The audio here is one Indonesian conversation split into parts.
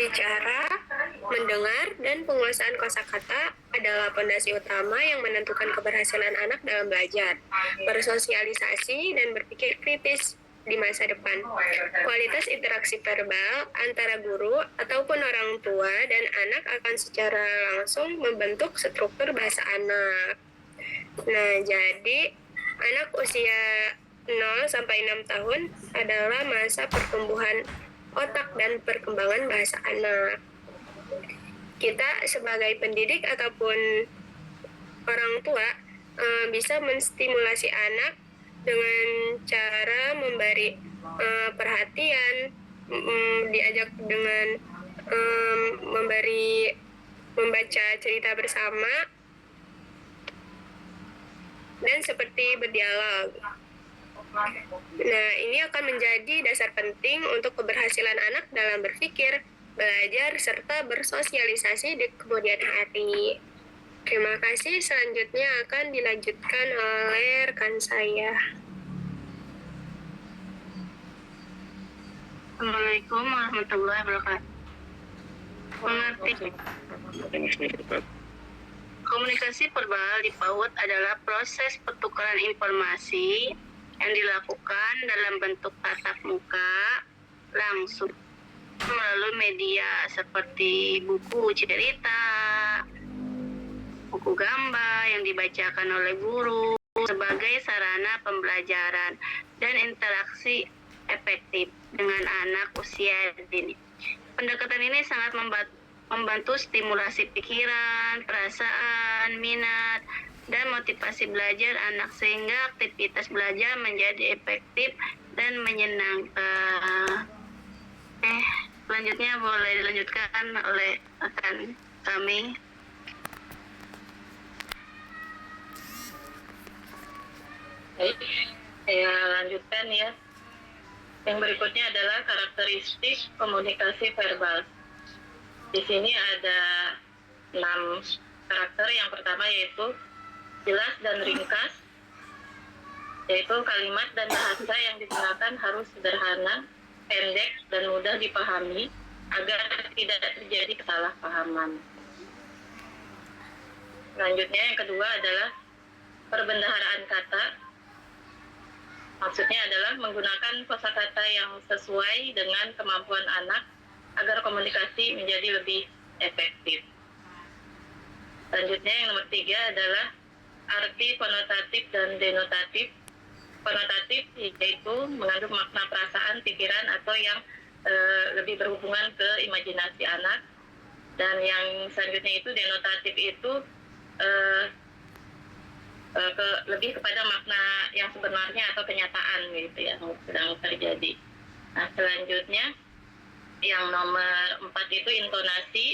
Berbicara, mendengar, dan penguasaan kosakata adalah fondasi utama yang menentukan keberhasilan anak dalam belajar, bersosialisasi, dan berpikir kritis di masa depan. Kualitas interaksi verbal antara guru ataupun orang tua dan anak akan secara langsung membentuk struktur bahasa anak. Nah, jadi anak usia 0 sampai 6 tahun adalah masa pertumbuhan otak dan perkembangan bahasa anak. Kita sebagai pendidik ataupun orang tua bisa menstimulasi anak dengan cara memberi perhatian, diajak dengan membaca cerita bersama, dan seperti berdialog. Nah, ini akan menjadi dasar penting untuk keberhasilan anak dalam berpikir, belajar, serta bersosialisasi di kemudian hari. Terima kasih. Selanjutnya akan dilanjutkan oleh rekan saya. Assalamualaikum warahmatullahi wabarakatuh. Mengerti. Komunikasi verbal di PAUD adalah proses pertukaran informasi yang dilakukan dalam bentuk tatap muka langsung melalui media seperti buku cerita, buku gambar yang dibacakan oleh guru sebagai sarana pembelajaran dan interaksi efektif dengan anak usia dini. Pendekatan ini sangat membantu stimulasi pikiran, perasaan, minat, dan motivasi belajar anak sehingga aktivitas belajar menjadi efektif dan menyenangkan. Selanjutnya boleh dilanjutkan oleh rekan kami. Baik, saya lanjutkan ya. Yang berikutnya adalah karakteristik komunikasi verbal. Di sini ada 6 karakter. Yang pertama yaitu jelas dan ringkas, yaitu kalimat dan bahasa yang digunakan harus sederhana, pendek, dan mudah dipahami agar tidak terjadi kesalahpahaman. Selanjutnya yang kedua adalah perbendaharaan kata. Maksudnya adalah menggunakan kosakata yang sesuai dengan kemampuan anak agar komunikasi menjadi lebih efektif. Selanjutnya yang nomor 3 adalah arti konotatif dan denotatif. Konotatif yaitu mengandung makna perasaan, pikiran, atau yang lebih berhubungan ke imajinasi anak. Dan yang selanjutnya itu denotatif itu lebih kepada makna yang sebenarnya atau kenyataan gitu ya, yang sedang terjadi. Nah, selanjutnya yang nomor 4 itu intonasi.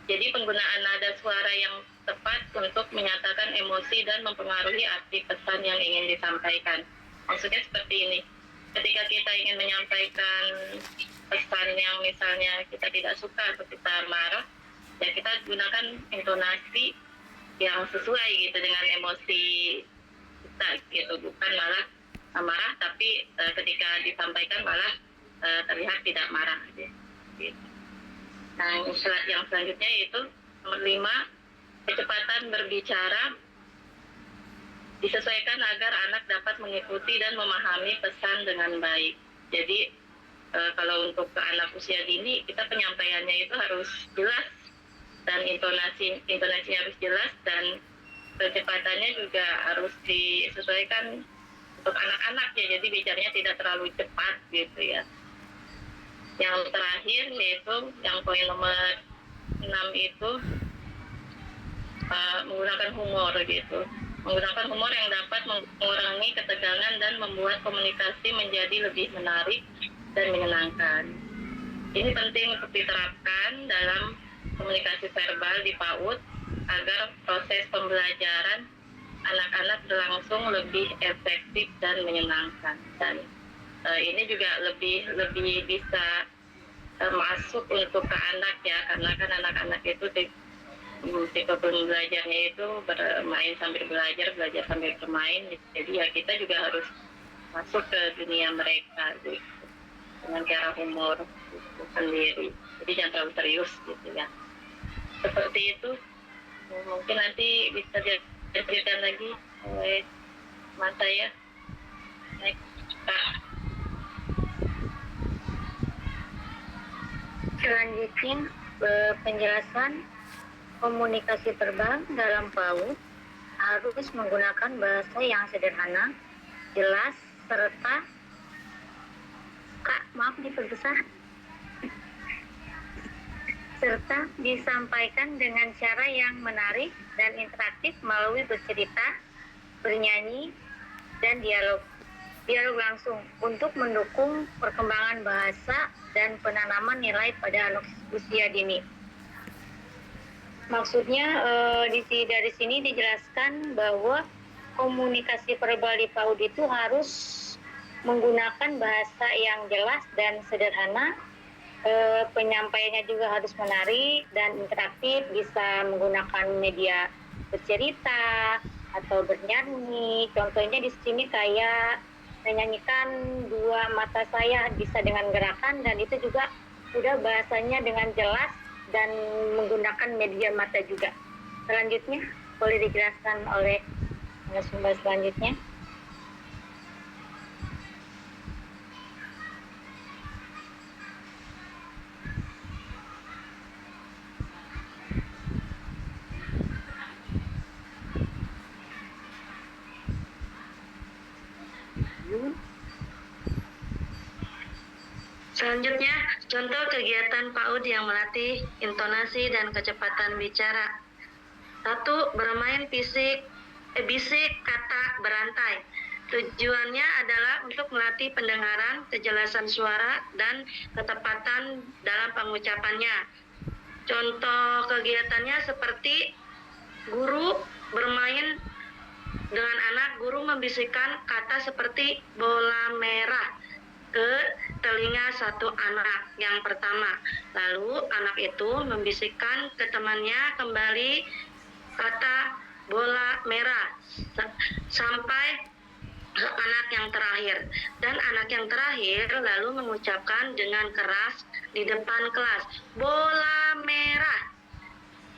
Jadi penggunaan nada suara yang tepat untuk menyatakan emosi dan mempengaruhi arti pesan yang ingin disampaikan. Maksudnya seperti ini. Ketika kita ingin menyampaikan pesan yang misalnya kita tidak suka atau kita marah, ya kita gunakan intonasi yang sesuai gitu dengan emosi kita gitu, bukan malah marah tapi ketika disampaikan malah terlihat tidak marah gitu. Nah, yang selanjutnya yaitu nomor 5, kecepatan berbicara disesuaikan agar anak dapat mengikuti dan memahami pesan dengan baik. Jadi kalau untuk ke anak usia dini, kita penyampaiannya itu harus jelas dan intonasinya harus jelas, dan kecepatannya juga harus disesuaikan untuk anak-anak ya, jadi bicaranya tidak terlalu cepat gitu ya. Yang terakhir yaitu yang poin nomor 6 itu menggunakan humor gitu. Menggunakan humor yang dapat mengurangi ketegangan dan membuat komunikasi menjadi lebih menarik dan menyenangkan. Ini penting untuk diterapkan dalam komunikasi verbal di PAUD agar proses pembelajaran anak-anak berlangsung lebih efektif dan menyenangkan. Dan ini juga lebih bisa masuk untuk ke anak ya, karena kan anak-anak itu tipe belajarnya itu bermain sambil belajar sambil bermain. Jadi ya kita juga harus masuk ke dunia mereka gitu. dengan cara humor itu sendiri. Jadi jangan terlalu serius gitu ya. Seperti itu. Mungkin nanti bisa dilanjutkan lagi oleh teman saya. Next, Kak. Selanjutnya, penjelasan komunikasi verbal dalam PAUD harus menggunakan bahasa yang sederhana, jelas, serta diperbesar, serta disampaikan dengan cara yang menarik dan interaktif melalui bercerita, bernyanyi, dan dialog langsung untuk mendukung perkembangan bahasa dan penanaman nilai pada anak usia dini. Maksudnya dari sini dijelaskan bahwa komunikasi verbal di PAUD itu harus menggunakan bahasa yang jelas dan sederhana, penyampaiannya juga harus menarik dan interaktif, bisa menggunakan media bercerita atau bernyanyi. Contohnya di sini kayak menyanyikan dua mata saya bisa dengan gerakan, dan itu juga sudah bahasanya dengan jelas dan menggunakan media mata juga. Selanjutnya boleh dijelaskan oleh narasumber selanjutnya. Selanjutnya, contoh kegiatan PAUD yang melatih intonasi dan kecepatan bicara. 1. Bermain bisik kata berantai. Tujuannya adalah untuk melatih pendengaran, kejelasan suara, dan ketepatan dalam pengucapannya. Contoh kegiatannya seperti guru bermain dengan anak, guru membisikkan kata seperti bola merah ke telinga satu anak yang pertama. Lalu anak itu membisikkan ke temannya kembali kata bola merah sampai ke anak yang terakhir. Dan anak yang terakhir lalu mengucapkan dengan keras di depan kelas, bola merah.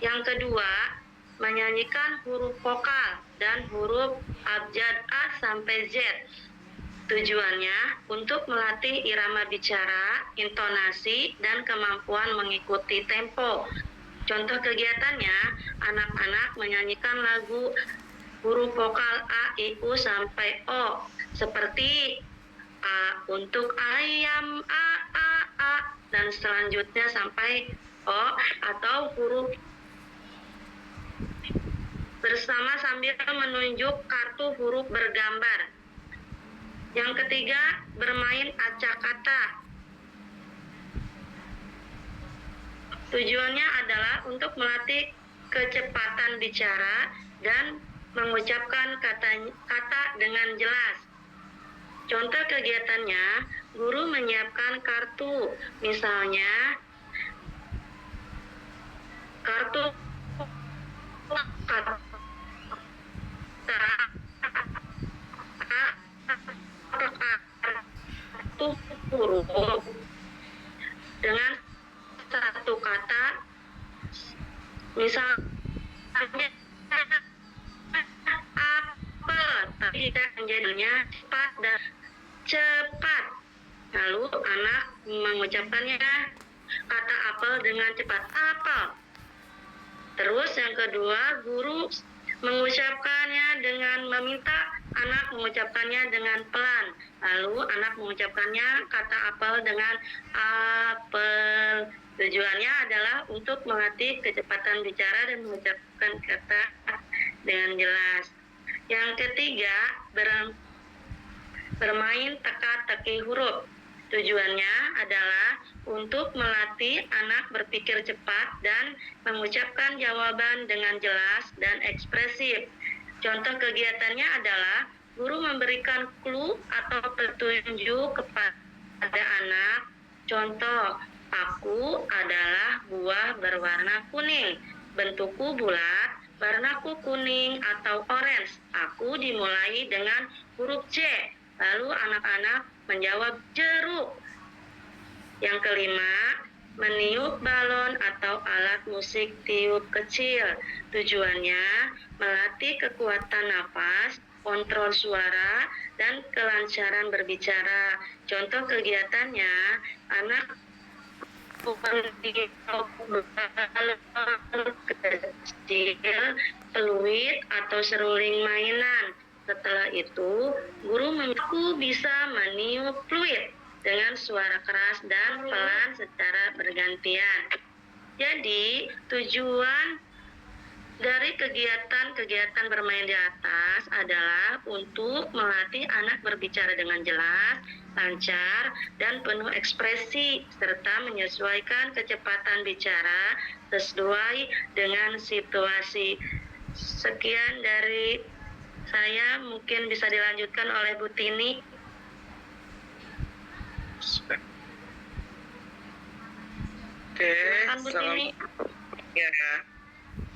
Yang kedua, menyanyikan huruf vokal dan huruf abjad A sampai Z. Tujuannya untuk melatih irama bicara, intonasi, dan kemampuan mengikuti tempo. Contoh kegiatannya, anak-anak menyanyikan lagu huruf vokal A, I, U sampai O, seperti A untuk ayam, A, dan selanjutnya sampai O, atau huruf bersama sambil menunjuk kartu huruf bergambar. Yang ketiga, bermain acak kata. Tujuannya adalah untuk melatih kecepatan bicara dan mengucapkan kata dengan jelas. Contoh kegiatannya, guru menyiapkan kartu, misalnya kartu kata huruf dengan satu kata, misalnya apel, tapi kita menjadinya cepat. Lalu anak mengucapkannya kata apel dengan cepat, apel. Terus yang kedua, guru mengucapkannya dengan meminta anak mengucapkannya dengan pelan. Lalu anak mengucapkannya kata apel dengan apel. Tujuannya adalah untuk melatih kecepatan bicara dan mengucapkan kata dengan jelas. Yang ketiga, bermain teka-teki huruf. Tujuannya adalah untuk melatih anak berpikir cepat dan mengucapkan jawaban dengan jelas dan ekspresif. Contoh kegiatannya adalah guru memberikan clue atau petunjuk kepada anak. Contoh, aku adalah buah berwarna kuning. Bentukku bulat, warnaku kuning atau orange. Aku dimulai dengan huruf C. Lalu anak-anak menjawab jeruk. Yang kelima, meniup balon atau alat musik tiup kecil. Tujuannya melatih kekuatan napas, kontrol suara, dan kelancaran berbicara. Contoh kegiatannya, anak meniup balon kecil, peluit, atau seruling mainan. Setelah itu, guru mengaku bisa meniup fluid dengan suara keras dan pelan secara bergantian. Jadi, tujuan dari kegiatan-kegiatan bermain di atas adalah untuk melatih anak berbicara dengan jelas, lancar, dan penuh ekspresi, serta menyesuaikan kecepatan bicara sesuai dengan situasi. Sekian dari saya, mungkin bisa dilanjutkan oleh Bu Tini. Oke, Silakan Bu Tini. Ya.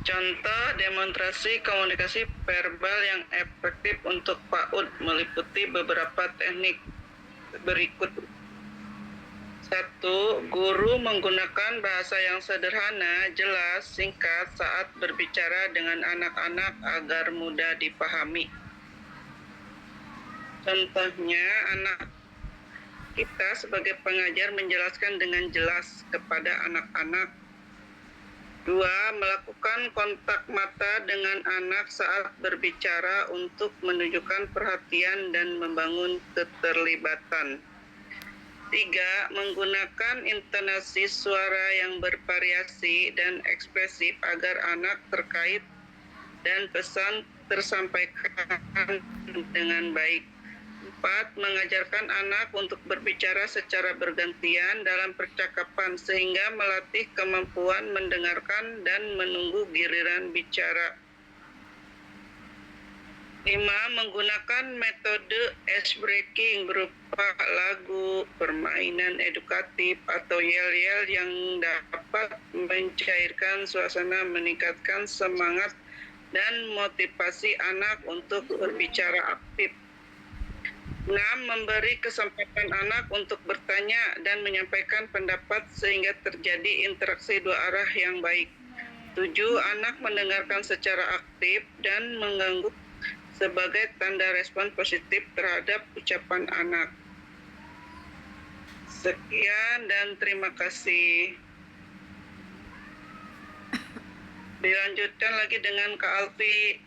Contoh demonstrasi komunikasi verbal yang efektif untuk PAUD meliputi beberapa teknik berikut. 1. Guru menggunakan bahasa yang sederhana, jelas, singkat saat berbicara dengan anak-anak agar mudah dipahami. Contohnya, anak kita sebagai pengajar menjelaskan dengan jelas kepada anak-anak. 2. Melakukan kontak mata dengan anak saat berbicara untuk menunjukkan perhatian dan membangun keterlibatan. 3. Menggunakan intonasi suara yang bervariasi dan ekspresif agar anak terkait dan pesan tersampaikan dengan baik. 4. Mengajarkan anak untuk berbicara secara bergantian dalam percakapan sehingga melatih kemampuan mendengarkan dan menunggu giliran bicara. 5. Menggunakan metode ice breaking berupa lagu, permainan edukatif, atau yel-yel yang dapat mencairkan suasana, meningkatkan semangat, dan motivasi anak untuk berbicara aktif. 6. Memberi kesempatan anak untuk bertanya dan menyampaikan pendapat sehingga terjadi interaksi dua arah yang baik. 7. Anak mendengarkan secara aktif dan mengangguk sebagai tanda respon positif terhadap ucapan anak. Sekian dan terima kasih. Dilanjutkan lagi dengan Kak Alfi.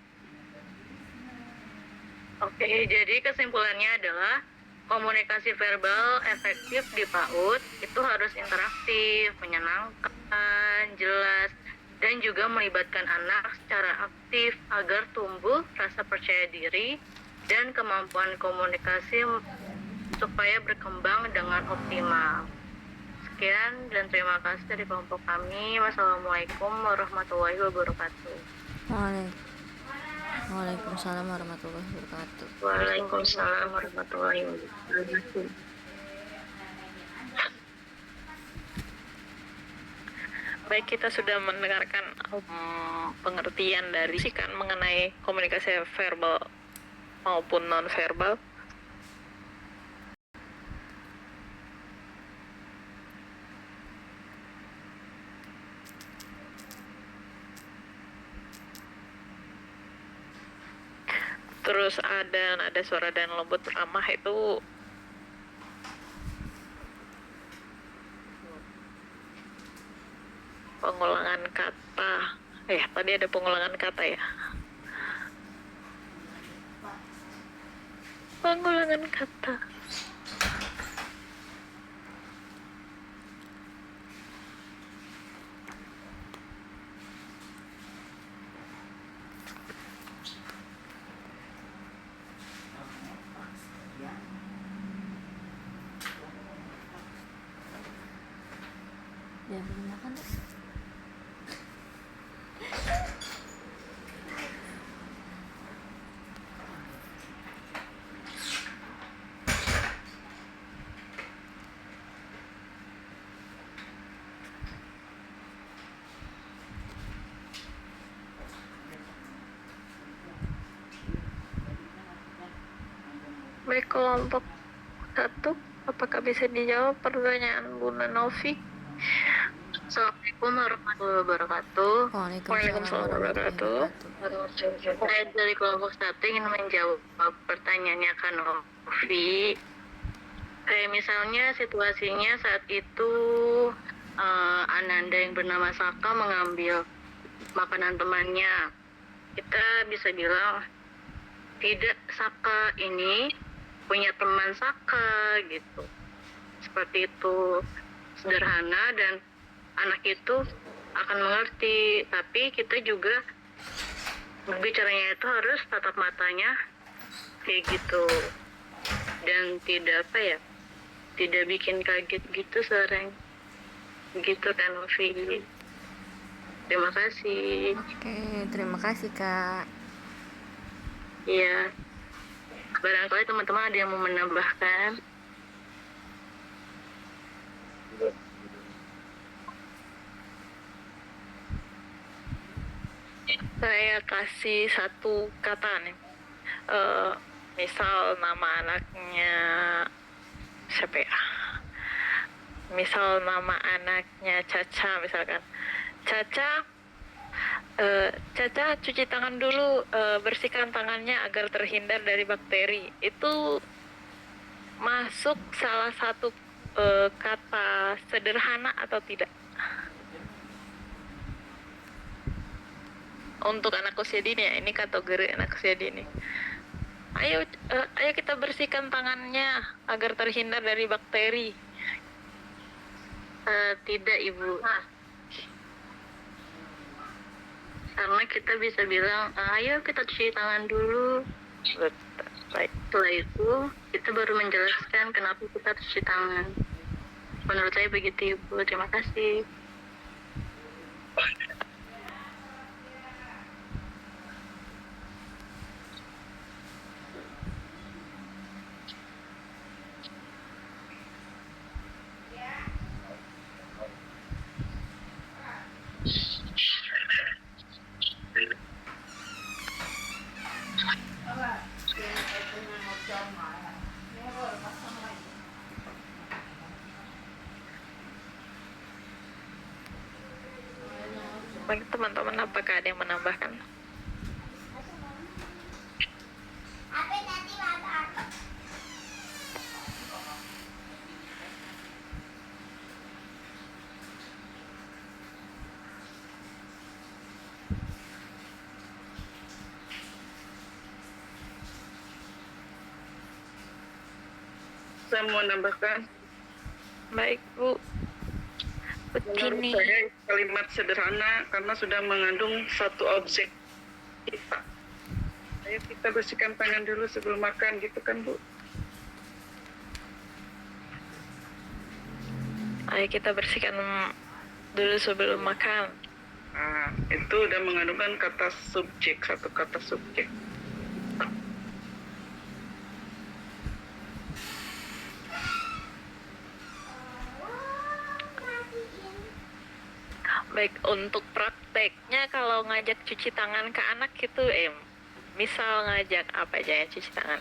Oke, jadi kesimpulannya adalah komunikasi verbal efektif di PAUD itu harus interaktif, menyenangkan, jelas, dan juga melibatkan anak secara aktif agar tumbuh rasa percaya diri dan kemampuan komunikasi supaya berkembang dengan optimal. Sekian dan terima kasih dari kelompok kami. Wassalamualaikum warahmatullahi wabarakatuh. Waalaikumsalam warahmatullahi wabarakatuh. Waalaikumsalam warahmatullahi wabarakatuh. Baik, kita sudah mendengarkan pengertian dari kan mengenai komunikasi verbal maupun non-verbal. Terus ada suara dan lembut ramah itu pengulangan kata. Tadi ada pengulangan kata ya. Pengulangan kata. Ya, belum makan tuh. Baik, kelompok 1 Apakah bisa dijawab pertanyaan Bunda Novi? Assalamualaikum warahmatullahi wabarakatuh. Waalaikumsalam warahmatullahi wabarakatuh. Saya dari kelompok 1 ingin menjawab pertanyaannya Kak Novi. Kayak misalnya situasinya saat itu Ananda yang bernama Saka mengambil makanan temannya. Kita bisa bilang tidak, Saka ini punya teman Saka gitu. Seperti itu, sederhana dan anak itu akan mengerti. Tapi kita juga berbicaranya itu harus tatap matanya kayak gitu, dan tidak tidak bikin kaget gitu sering gitu kan Novi. Terima kasih. Oke, terima kasih Kak. Iya, barangkali teman-teman ada yang mau menambahkan. Saya kasih satu kata nih. Misal nama anaknya siapa ya? Misal nama anaknya Caca misalkan. Caca, Caca cuci tangan dulu, bersihkan tangannya agar terhindar dari bakteri. Itu masuk salah satu kata sederhana atau tidak? Untuk anak usia dini ya, ini kategori anak usia dini. Ayo kita bersihkan tangannya agar terhindar dari bakteri. Tidak Ibu. Karena kita bisa bilang, ayo kita cuci tangan dulu. Baik. Setelah itu kita baru menjelaskan kenapa kita cuci tangan. Menurut saya begitu Ibu. Terima kasih. Baik teman-teman, apakah ada yang menambahkan? Saya mau menambahkan, Baik Bu. menurut Begini. saya kalimat sederhana karena sudah mengandung satu objek kita. Ayo kita bersihkan tangan dulu sebelum makan, gitu kan Bu? Ayo kita bersihkan dulu sebelum makan. Nah, itu udah mengandungkan kata subjek, satu kata subjek. Baik, untuk prakteknya kalau ngajak cuci tangan ke anak itu misal ngajak apa aja ya cuci tangan.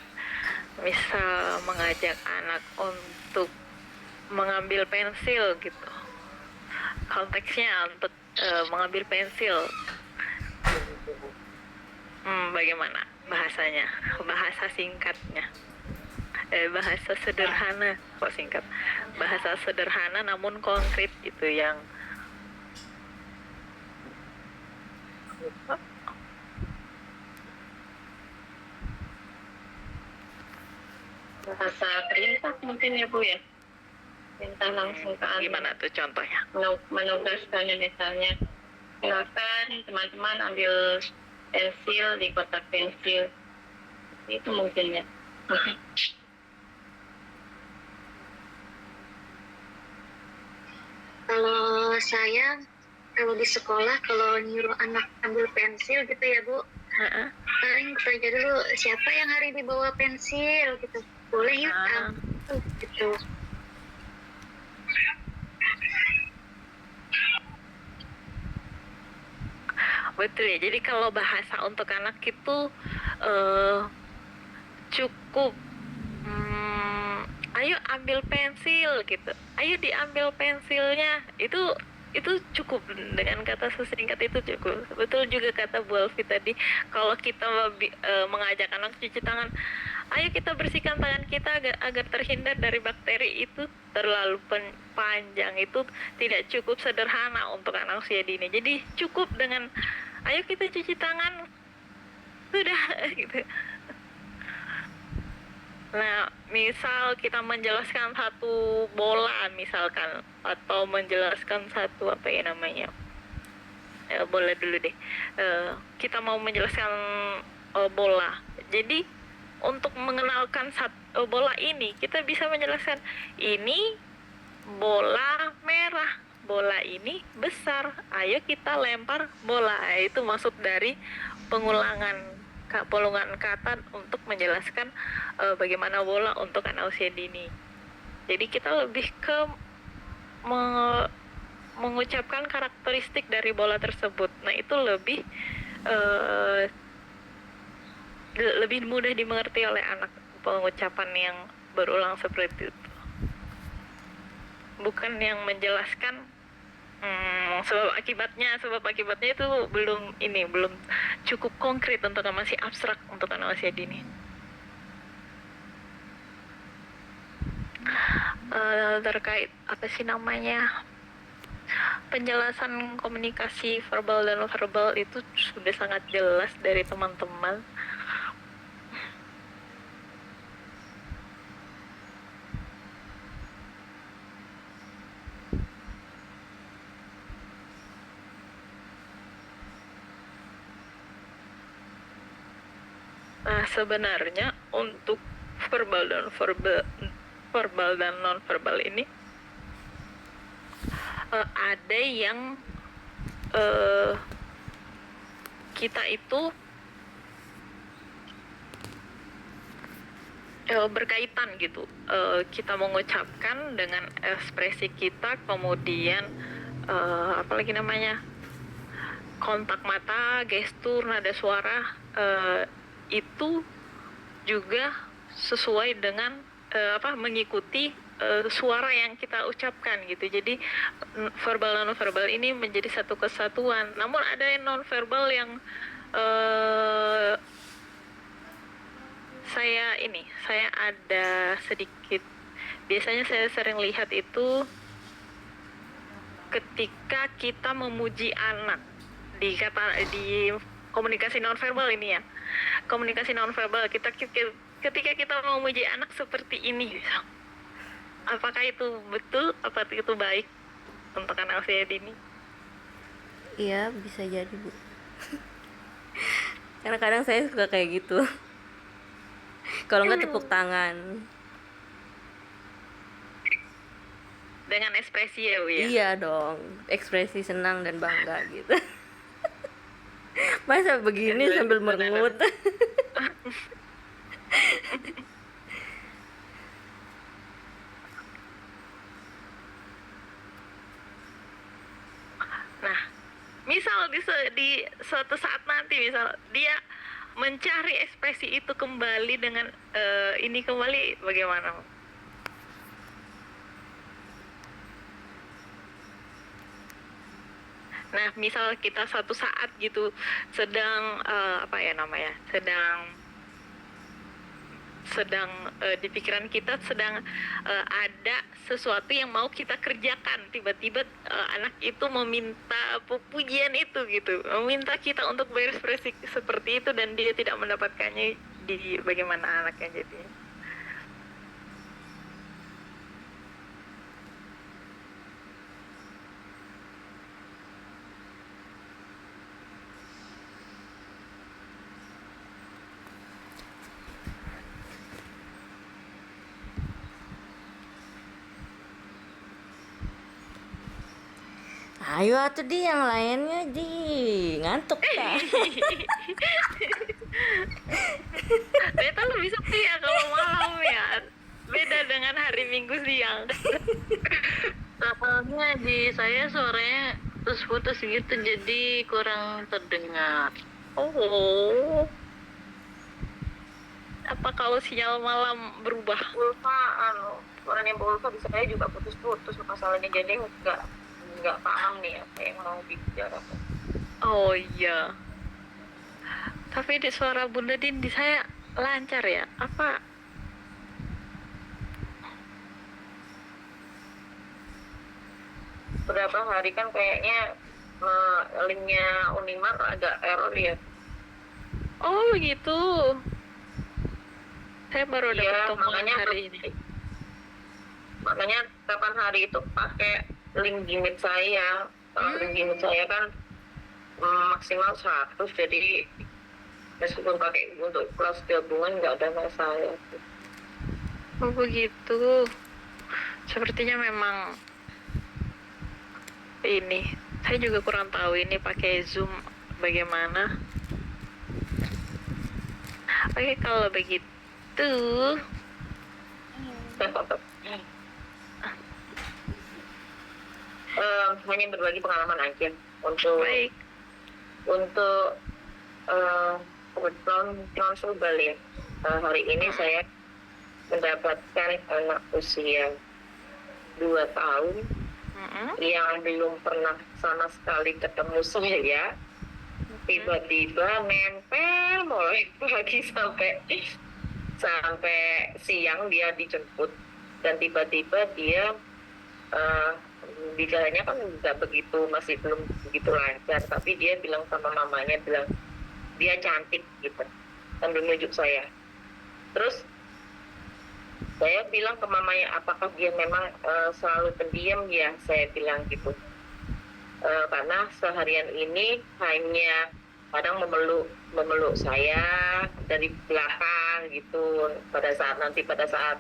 Misal mengajak anak untuk mengambil pensil gitu. Konteksnya untuk mengambil pensil. Bagaimana bahasanya? Bahasa singkatnya. Bahasa sederhana, kok singkat. Bahasa sederhana namun konkret itu yang Bahasa perintah mungkin ya Bu ya. Perintah langsung ke anak. gimana tuh contohnya? Menugaskannya misalnya, silakan teman-teman ambil pensil di kotak pensil. Itu mungkin ya. Kalau saya, kalau di sekolah, kalau nyuruh anak ambil pensil gitu ya Bu, paling tanya dulu siapa yang hari ini bawa pensil gitu. Boleh yuk, gitu. Betul ya, jadi kalau bahasa untuk anak itu cukup ayo ambil pensil gitu, ayo diambil pensilnya, itu cukup, dengan kata sesingkat itu cukup. Betul juga kata Bu Alfi tadi, kalau kita mengajak anak cuci tangan, ayo kita bersihkan tangan kita agar terhindar dari bakteri, itu terlalu panjang, itu tidak cukup sederhana untuk anak usia dini. Jadi cukup dengan ayo kita cuci tangan, sudah gitu. Nah, misal kita menjelaskan satu bola misalkan, atau menjelaskan satu apa ya namanya, bola dulu deh, kita mau menjelaskan bola. Jadi untuk mengenalkan bola ini, kita bisa menjelaskan ini bola merah, bola ini besar, ayo kita lempar bola. Itu maksud dari pengulangan kata untuk menjelaskan bagaimana bola untuk anak usia dini. Jadi kita lebih ke mengucapkan karakteristik dari bola tersebut. Nah, itu lebih mudah dimengerti oleh anak, pengucapan yang berulang seperti itu. Bukan yang menjelaskan sebab akibatnya itu belum cukup konkret, untuk masih abstrak untuk anak usia dini. Terkait apa sih namanya, penjelasan komunikasi verbal dan non verbal itu sudah sangat jelas dari teman-teman. Nah, sebenarnya untuk verbal dan non verbal ini ada yang kita itu berkaitan gitu. Kita mengucapkan dengan ekspresi kita, kemudian apalagi namanya, kontak mata, gestur, nada suara, itu juga sesuai dengan mengikuti suara yang kita ucapkan gitu. Jadi verbal non verbal ini menjadi satu kesatuan. Namun ada yang non verbal yang saya ada sedikit, biasanya saya sering lihat itu ketika kita memuji anak di komunikasi non verbal ini ya. Komunikasi non verbal ketika kita memuji anak seperti ini, apakah itu betul? Apakah itu baik untuk anak usia dini? Iya, bisa jadi, Bu. Karena kadang saya suka kayak gitu. Kalau nggak tepuk tangan. Dengan ekspresi ya, Bu ya? Iya dong, ekspresi senang dan bangga gitu. Masa begini sambil merengut. Nah, misal di suatu saat nanti, misal dia mencari ekspresi itu kembali dengan ini kembali, bagaimana? Nah, misal kita suatu saat gitu sedang sedang di pikiran kita sedang ada sesuatu yang mau kita kerjakan, tiba-tiba anak itu meminta pujian itu gitu, meminta kita untuk berekspresi seperti itu, dan dia tidak mendapatkannya, di bagaimana anaknya jadi. Ayo atuh di yang lainnya di ngantuk kan. Beta lebih sepi ya kalau malam ya, beda dengan hari Minggu siang. Soalnya di saya suaranya putus-putus gitu, jadi kurang terdengar. Oh, apa kalau sinyal malam berubah? Pulsa suaranya Bu Ulfa di saya juga putus-putus masalahnya, jadi nggak paham nih apa yang mau dibicarakan. Oh iya. Tapi di suara Bunda Din di saya lancar ya? Apa? Berapa hari kan kayaknya linknya Unimar agak error ya. Oh begitu. Saya baru dapat Iya, temuan hari ini. Makanya kapan hari itu pakai link Gmeet saya. Link Gmeet saya kan maksimal 100, jadi meskipun pakai untuk kelas gabungan nggak ada masalah. Oh begitu. Sepertinya memang ini. Saya juga kurang tahu ini pakai Zoom bagaimana. Oke, kalau begitu Hanya berbagi pengalaman aja untuk baik. kebetulan langsung balik. Hari ini saya mendapatkan anak usia 2 tahun yang belum pernah sama sekali ketemu saya. Tiba-tiba nempel mulai pagi sampai siang dia dijemput, dan tiba-tiba dia bicaranya kan masih belum begitu lancar, tapi dia bilang sama mamanya, bilang dia cantik gitu sambil menunjuk saya. Terus saya bilang ke mamanya, apakah dia memang selalu pendiam ya, saya bilang gitu. Karena seharian ini hanya kadang memeluk saya dari belakang gitu, pada saat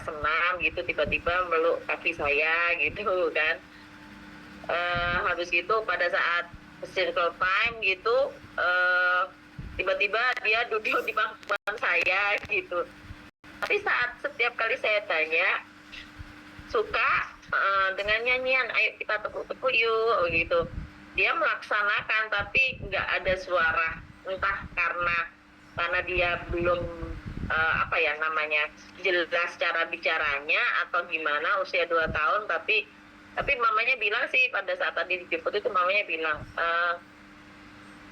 senam gitu tiba-tiba meluk kaki saya gitu kan. Habis gitu pada saat circle time gitu tiba-tiba dia duduk di bangkuan saya gitu. Tapi setiap kali saya tanya suka dengan nyanyian, ayo kita tepuk-tepuk yuk gitu, dia melaksanakan tapi nggak ada suara, entah karena dia belum jelas cara bicaranya atau gimana, usia 2 tahun. Tapi mamanya bilang sih pada saat tadi dijemput itu mamanya bilang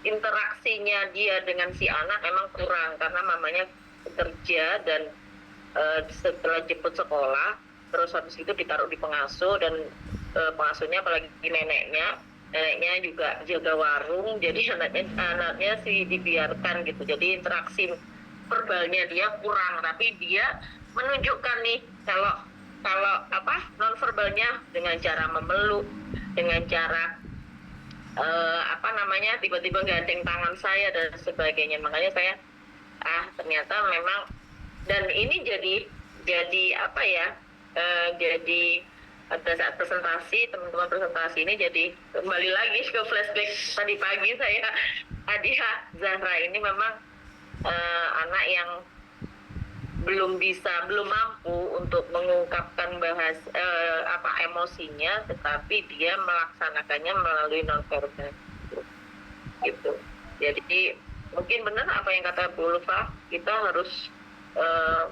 interaksinya dia dengan si anak emang kurang karena mamanya bekerja, dan setelah jemput sekolah terus habis itu ditaruh di pengasuh, dan pengasuhnya apalagi neneknya juga jaga warung, jadi anaknya sih dibiarkan gitu, jadi interaksi verbalnya dia kurang. Tapi dia menunjukkan nih kalau non verbalnya dengan cara memeluk, dengan cara tiba-tiba gandeng tangan saya dan sebagainya. Makanya saya ternyata memang, dan ini jadi jadi pada saat presentasi, teman-teman presentasi ini jadi kembali lagi ke flashback tadi pagi saya. Adia Zahra ini memang anak yang belum mampu untuk mengungkapkan emosinya, tetapi dia melaksanakannya melalui nonverbal gitu. Jadi mungkin benar apa yang kata Bu Ulfa, kita harus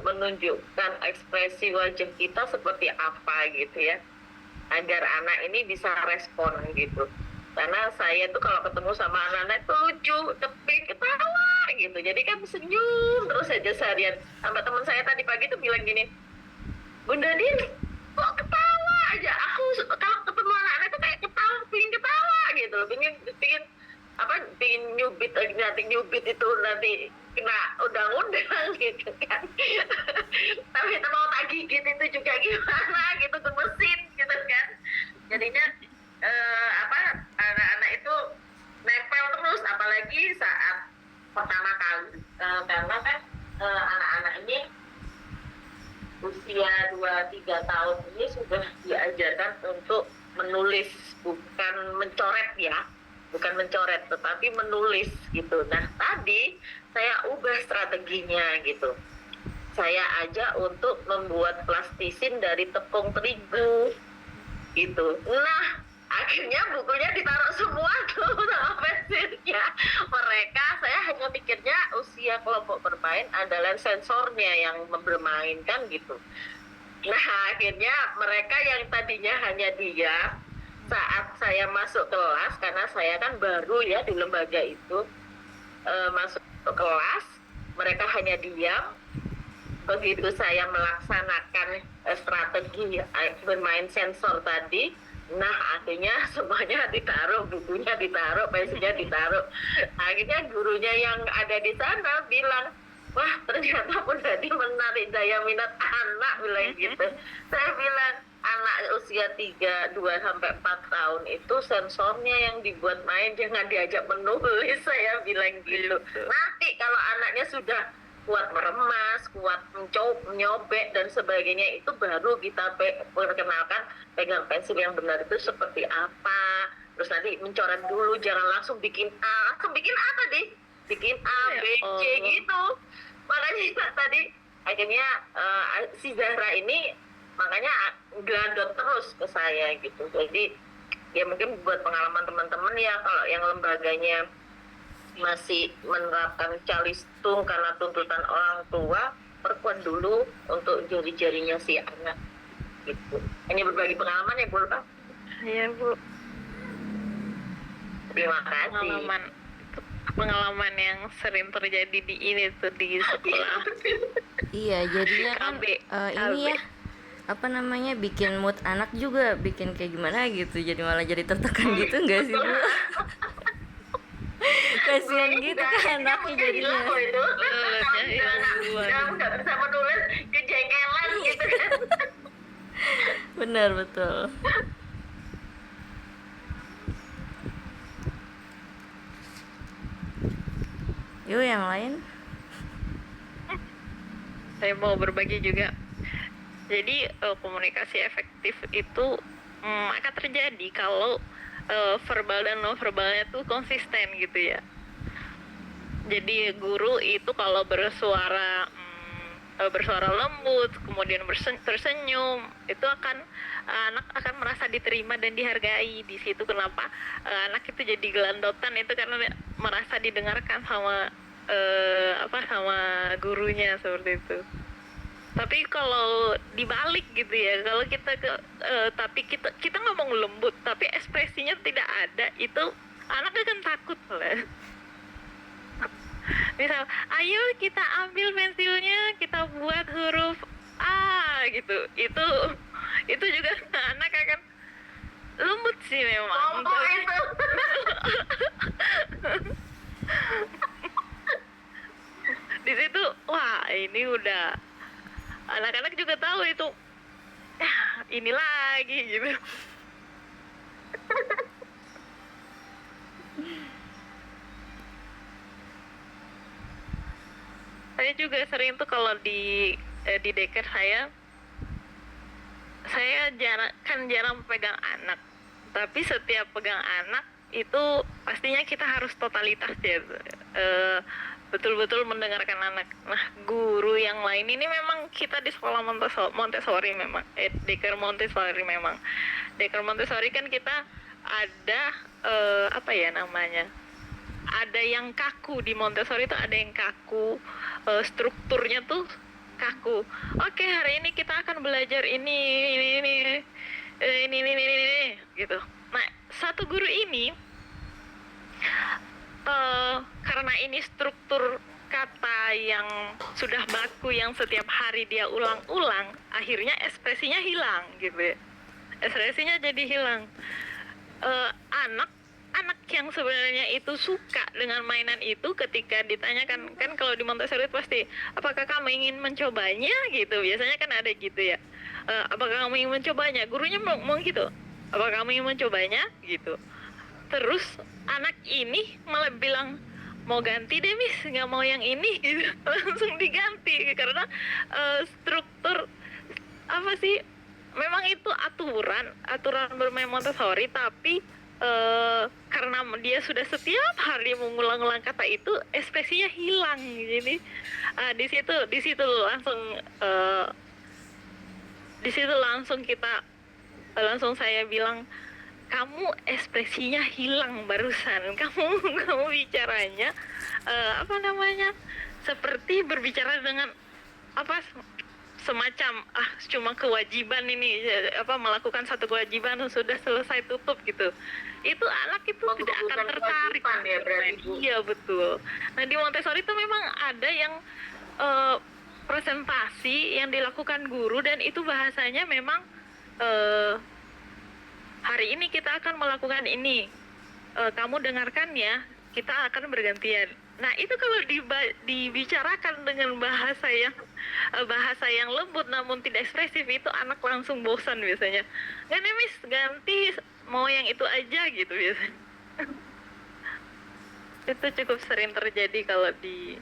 menunjukkan ekspresi wajah kita seperti apa gitu ya, agar anak ini bisa respon gitu. Karena saya tuh kalau ketemu sama anak-anak itu lucu, tepin, ketawa gitu, jadi kan senyum terus aja seharian. Sampai teman saya tadi pagi tuh bilang gini, Bunda Din kok ketawa aja, aku kalau ketemu anak-anak tuh kayak pingin ketawa gitu, pingin nyubit itu nanti kena undang-undang gitu kan. Tapi mau tak gigit itu juga gimana gitu, gemesin gitu kan. Jadinya anak-anak itu nempel terus, apalagi saat pertama kali karena kan anak-anak ini usia 2-3 tahun ini sudah diajarkan untuk menulis, bukan mencoret tetapi menulis gitu. Nah tadi saya ubah strateginya gitu, saya ajak untuk membuat plastisin dari tepung terigu gitu. Nah akhirnya bukunya ditaruh semua tuh sama pensilnya mereka. Saya hanya pikirnya usia kelompok bermain adalah sensornya yang bermain kan gitu. Nah, akhirnya mereka yang tadinya hanya diam saat saya masuk kelas, karena saya kan baru ya di lembaga itu, masuk ke kelas, mereka hanya diam. Begitu saya melaksanakan strategi bermain sensor tadi, nah akhirnya semuanya ditaruh, bukunya ditaruh, pensilnya ditaruh. Akhirnya gurunya yang ada di sana bilang, wah ternyata Bu Dadi menarik daya minat anak, bilang gitu. Saya bilang, anak usia 2 sampai 4 tahun itu sensornya yang dibuat main, jangan diajak menulis, saya bilang gitu. Nanti kalau anaknya sudah kuat meremas, kuat menyobek dan sebagainya, itu baru kita perkenalkan pegang pensil yang benar itu seperti apa. Terus nanti mencoret dulu, jangan langsung bikin A. Langsung bikin A tadi, bikin A, B, C gitu. Makanya tadi akhirnya si Zahra ini makanya gelandot terus ke saya gitu. Jadi ya mungkin buat pengalaman teman-teman ya, kalau yang lembaganya masih menerapkan calistung karena tuntutan orang tua, perkuat dulu untuk jari-jarinya si anak gitu. Ini berbagi pengalaman ya Bu. Iya Bu. Terima kasih. Pengalaman yang sering terjadi di ini tuh di sekolah. Iya, jadinya kan KB. ini ya, apa namanya, bikin mood anak juga, bikin kayak gimana gitu, jadi malah jadi tertekan gitu nggak sih Bu? Kasian gitu kan anaknya jadinya. Nggak bisa menulis, kejengkelan gitu kan. Benar, betul. Yuk yang lain. Saya mau berbagi juga. Jadi komunikasi efektif itu akan terjadi kalau verbal dan non verbalnya tuh konsisten gitu ya. Jadi guru itu kalau bersuara lembut, kemudian tersenyum, itu anak akan merasa diterima dan dihargai. Di situ kenapa anak itu jadi gelandotan, itu karena merasa didengarkan sama sama gurunya, seperti itu. Tapi kalau dibalik gitu ya, kalau tapi kita ngomong lembut tapi ekspresinya tidak ada, itu anak akan takut lah. Misal, ayo kita ambil pensilnya, kita buat huruf A gitu. Itu juga anak akan lembut sih memang. Kelompok itu. Di situ, wah ini udah anak-anak juga tahu itu. Ini lagi gitu. Saya juga sering tuh kalau di daycare saya jarang pegang anak, tapi setiap pegang anak itu pastinya kita harus totalitas ya, betul-betul mendengarkan anak. Nah, guru yang lain ini memang kita di sekolah Montessori memang, daycare Montessori memang. Daycare Montessori kan kita ada ada yang kaku. Di Montessori itu ada yang kaku, strukturnya tuh kaku. Oke, hari ini kita akan belajar ini gitu. Nah, satu guru ini karena ini struktur kata yang sudah baku, yang setiap hari dia ulang-ulang, akhirnya ekspresinya hilang gitu ya. Ekspresinya jadi hilang. Anak yang sebenarnya itu suka dengan mainan itu, ketika ditanyakan, kan kalau di Montessori pasti, apakah kamu ingin mencobanya gitu, biasanya kan ada gitu ya, apakah kamu ingin mencobanya, gurunya mau gitu, apakah kamu ingin mencobanya gitu. Terus anak ini malah bilang, mau ganti deh Miss, nggak mau yang ini gitu. Langsung diganti karena struktur apa sih, memang itu aturan bermain Montessori, tapi karena dia sudah setiap hari mengulang-ulang kata itu, ekspresinya hilang. Jadi di situ langsung saya bilang, kamu ekspresinya hilang barusan. Kamu bicaranya seperti berbicara dengan semacam cuma kewajiban ini melakukan satu kewajiban sudah selesai tutup gitu. Itu anak itu tidak akan Bukan tertarik. kewajiban ya berarti, Bu. Iya betul. Nah di Montessori itu memang ada yang presentasi yang dilakukan guru dan itu bahasanya memang hari ini kita akan melakukan ini. Kamu dengarkan ya, kita akan bergantian. Nah itu kalau dibicarakan dengan bahasa yang lembut namun tidak ekspresif, itu anak langsung bosan biasanya. Nggak nih Miss, ganti, mau yang itu aja gitu biasanya. Itu cukup sering terjadi kalau di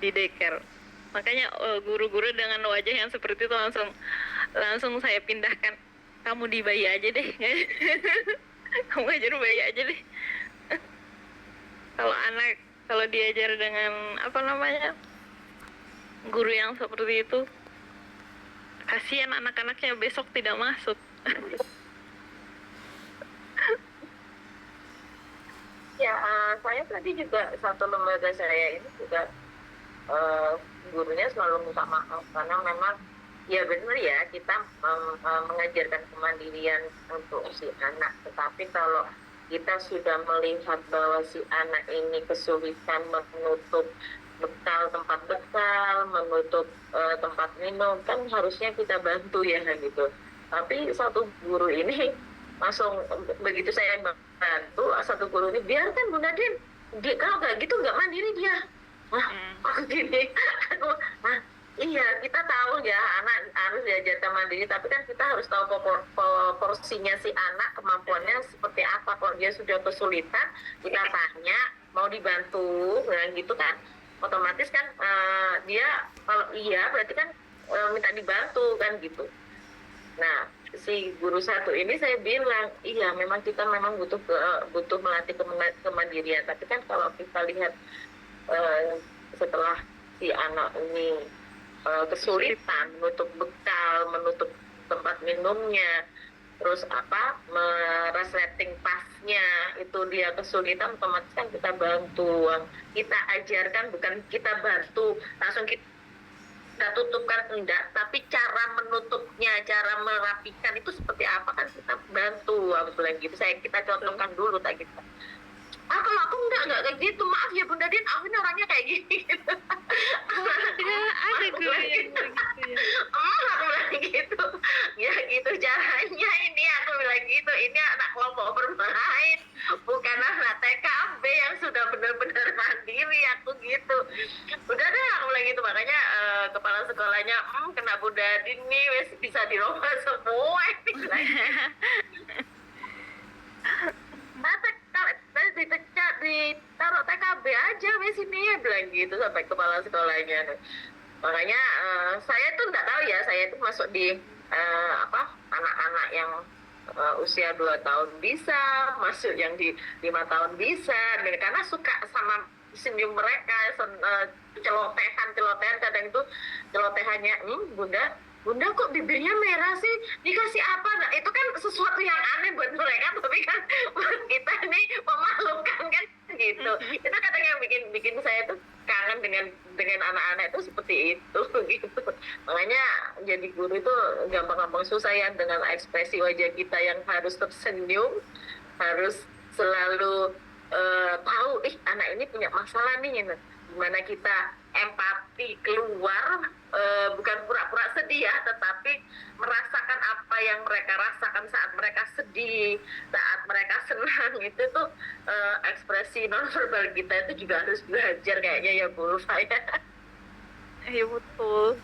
daycare. Makanya guru-guru dengan wajah yang seperti itu langsung saya pindahkan. Kamu di bayi aja deh. Kamu ajar bayi aja deh. Kalau diajar dengan guru yang seperti itu, kasihan anak-anaknya besok tidak masuk. Ya, saya tadi juga satu lembaga saya ini juga gurunya selalu minta maaf karena memang ya benar ya kita mengajarkan kemandirian untuk si anak, tetapi kalau kita sudah melihat bahwa si anak ini kesulitan menutup tempat bekal, menutup tempat minum, kan harusnya kita bantu ya gitu. Tapi satu guru ini langsung begitu saya bantu, satu guru ini biarkan Bu Nadine, kalau nggak gitu nggak mandiri dia. Aku gini, iya kita tahu ya anak harus diajarkan mandiri, tapi kan kita harus tahu porsinya si anak, kemampuannya seperti apa. Kalau dia sudah kesulitan, kita tanya mau dibantu, nah gitu kan, otomatis kan dia kalau iya berarti kan minta dibantu kan gitu. Nah si guru satu ini saya bilang, iya memang kita memang butuh melatih kemandirian, tapi kan kalau kita lihat setelah si anak ini kesulitan menutup bekal, menutup tempat minumnya, terus meresleting tasnya, itu dia kesulitan, otomatis kan kita bantu, kita ajarkan, bukan kita bantu langsung kita tutupkan, enggak, tapi cara menutupnya, cara merapikan itu seperti apa kan kita bantu. Aku bilang gitu, kita contohkan dulu tak gitu. Kalau aku enggak kayak gitu, maaf ya Bunda Din, aku ini orangnya kayak gini gitu. Ada guru yang gitu ya. Aku bilang gitu, ya gitu caranya ini, aku bilang gitu, ini anak kelompok bermain, bukan anak TKB yang sudah benar-benar mandiri, aku gitu. Udah deh, aku bilang gitu, makanya kepala sekolahnya, kena Bunda Din nih, bisa dirombak semua ini. Ditaruh TKB aja di sini ya, bilang gitu sampai kepala sekolahnya. Makanya saya tuh nggak tahu ya, saya tuh masuk di anak-anak yang usia 2 tahun bisa, masuk yang di 5 tahun bisa, dan karena suka sama senyum mereka, celotehan kadang itu celotehannya, Bunda kok bibirnya merah sih, dikasih apa? Nah itu kan sesuatu yang aneh buat mereka, tapi kan buat kita nih memalukan kan gitu. Itu kadang yang bikin saya tuh kangen dengan anak-anak itu seperti itu gitu. Makanya jadi guru itu gampang-gampang susah ya, dengan ekspresi wajah kita yang harus tersenyum, harus selalu tahu anak ini punya masalah nih, gimana kita empati keluar, bukan pura-pura sedih ya, tetapi merasakan apa yang mereka rasakan saat mereka sedih, saat mereka senang. Itu tuh ekspresi nonverbal kita itu juga harus belajar kayaknya ya Bu saya. Iya betul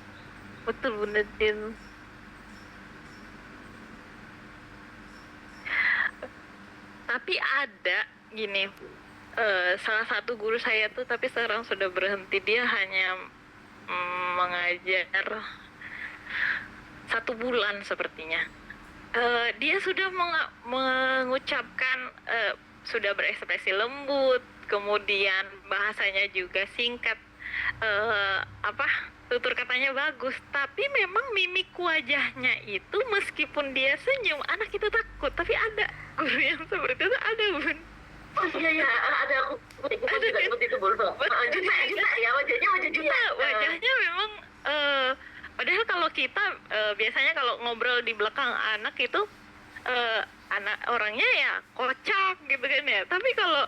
Bunda Din. Tapi ada gini, salah satu guru saya tuh, tapi sekarang sudah berhenti, dia hanya mengajar 1 bulan sepertinya. Dia sudah mengucapkan, sudah berekspresi lembut, kemudian bahasanya juga singkat, tutur katanya bagus, tapi memang mimik wajahnya itu meskipun dia senyum, anak itu takut. Tapi ada guru yang seperti itu, ada Bun. Oh iya ada, aku juga ikut itu Juta ya, wajahnya wajah Juta. Wajahnya memang padahal kalau kita biasanya kalau ngobrol di belakang anak itu anak orangnya ya kocak gitu kan ya, tapi kalau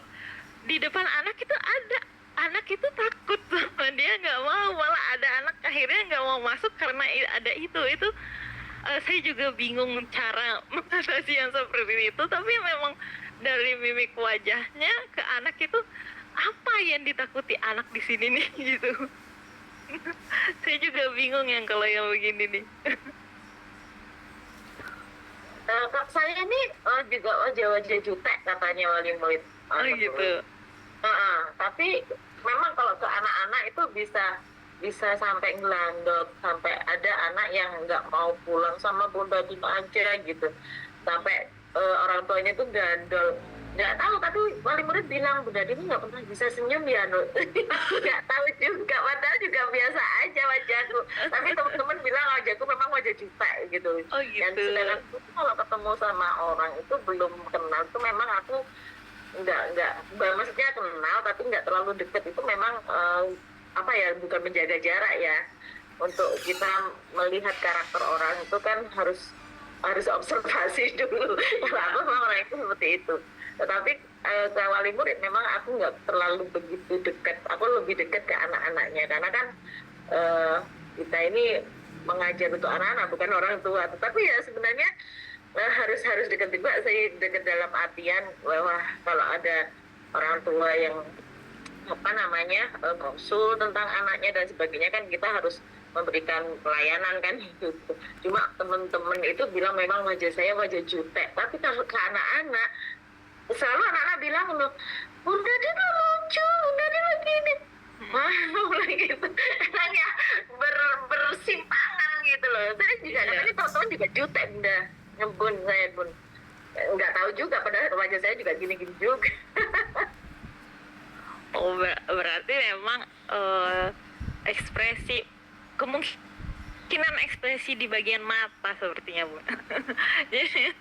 di depan anak itu ada anak itu takut sama dia, nggak mau, malah ada anak akhirnya nggak mau masuk karena ada itu saya juga bingung cara mengatasi yang seperti itu, tapi memang dari mimik wajahnya ke anak itu apa yang ditakuti anak di sini nih gitu. Saya juga bingung yang kalau yang begini nih. Kak saya ini juga wajah-wajah jutek katanya wali murid. Gitu. Tapi memang kalau ke anak-anak itu bisa sampai ngelandot, sampai ada anak yang nggak mau pulang sama Bunda Dina aja gitu, sampai orang tuanya tuh gandol. Nggak tahu, tapi wali murid bilang Bunda Dina nggak pernah bisa senyum ya, Nur. Nggak tahu juga, padahal juga biasa aja wajahku. Tapi teman-teman bilang wajahku memang wajah jutek gitu. Oh gitu. Dan sedangkan kalau ketemu sama orang itu belum kenal tuh memang aku nggak maksudnya kenal tapi nggak terlalu deket, itu memang apa ya, bukan menjaga jarak ya. Untuk kita melihat karakter orang itu kan harus observasi dulu. Kalau aku memang orang itu seperti itu. Tetapi ke wali murid memang aku nggak terlalu begitu dekat. Aku lebih dekat ke anak-anaknya karena kan kita ini mengajar untuk anak-anak bukan orang tua. Tetapi ya sebenarnya harus dekat juga. Saya dekat dalam artian bahwa kalau ada orang tua yang konsul tentang anaknya dan sebagainya kan kita harus memberikan pelayanan kan gitu. Cuma teman-teman itu bilang memang wajah saya wajah jutek, tapi kalau ke anak-anak selalu anak-anak bilang loh, Bunda Dina lucu, Bunda Dina gini, mulai gitu, orangnya bersimpangan gitu loh. Saya juga katanya teman-teman juga jutek, Bunda, nyebun saya pun nggak tahu juga, padahal wajah saya juga gini-gini juga. Oh, berarti memang ekspresi, kemungkinan ekspresi di bagian mata sepertinya, Bu. Jadi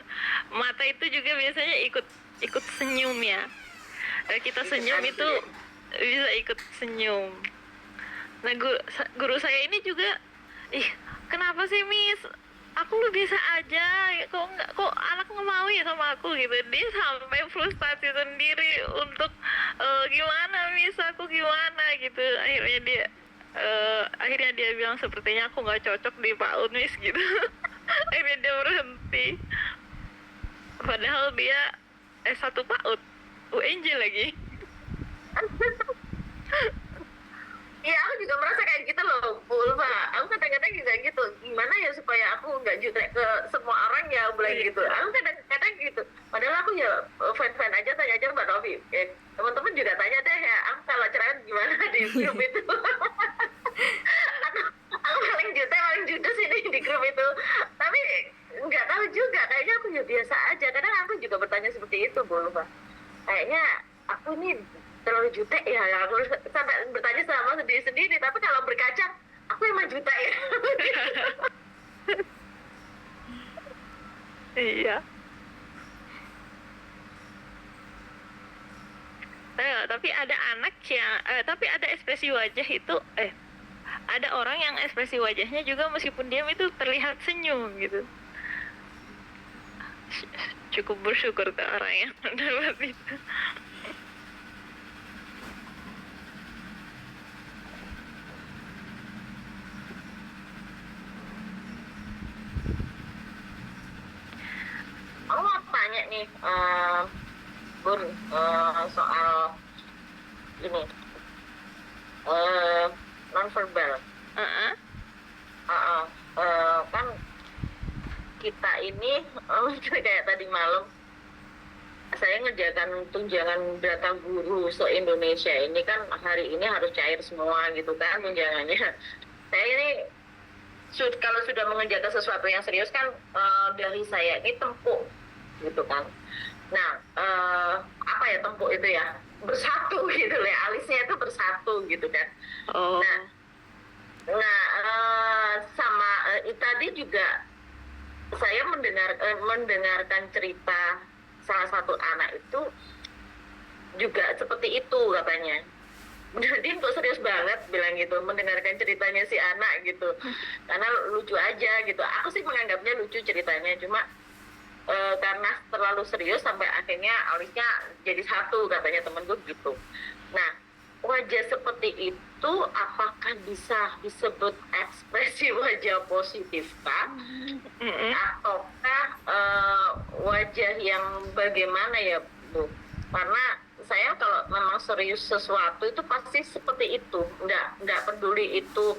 mata itu juga biasanya ikut senyum ya. Kita senyum itu bisa ikut senyum. Nah, guru saya ini juga, kenapa sih Miss? Aku lu biasa aja, kok anak nggak mau ya sama aku gitu. Dia sampai frustasi sendiri untuk gimana Miss, aku gimana gitu. Akhirnya dia bilang sepertinya aku nggak cocok di PAUD Miss gitu. Akhirnya dia berhenti. Padahal dia S1 PAUD, UNJ lagi. Iya, aku juga merasa kayak gitu loh, Bu Ulfa. Aku kadang-kadang juga gitu. Gimana ya supaya aku nggak jutek ke semua orang ya, boleh gitu. Aku kadang-kadang gitu. Padahal aku ya fan-fan aja, tanya aja Mbak Novi. Teman-teman juga tanya deh ya, aku kalau cerewet gimana di grup itu. aku paling jutek, paling judes ini di grup itu. Tapi nggak tahu juga, kayaknya aku ya biasa aja. Kadang aku juga bertanya seperti itu, Bu Ulfa. Kayaknya aku ini terlalu jutek ya, aku sampai bertanya sama sendiri sendiri. Tapi kalau berkaca aku emang jutek ya. Iya. Tapi ada anak yang tapi ada ekspresi wajah itu ada orang yang ekspresi wajahnya juga meskipun diam itu terlihat senyum gitu. Cukup bersyukur ke orang yang mendapat itu. Aku mau tanya nih, Bun, soal ini non-verbal. Kan kita ini kayak tadi malam saya ngerjakan tunjangan data guru se-Indonesia ini kan hari ini harus cair semua gitu kan tunjangannya. Saya ini kalau sudah mengerjakan sesuatu yang serius kan dari saya ini tempuk gitu kan. Nah, apa ya tempuk itu ya? Bersatu gitu ya, alisnya itu bersatu gitu kan. Oh. Sama tadi juga saya mendengarkan cerita salah satu anak itu juga seperti itu katanya. Nadine kok serius banget bilang gitu mendengarkan ceritanya si anak gitu, karena lucu aja gitu. Aku sih menganggapnya lucu ceritanya, cuma karena terlalu serius sampai akhirnya alisnya jadi satu, katanya temenku gitu. Nah, wajah seperti itu apakah bisa disebut ekspresi wajah positif kah? Ataukah wajah yang bagaimana ya Bu? Karena saya kalau memang serius sesuatu itu pasti seperti itu, nggak peduli itu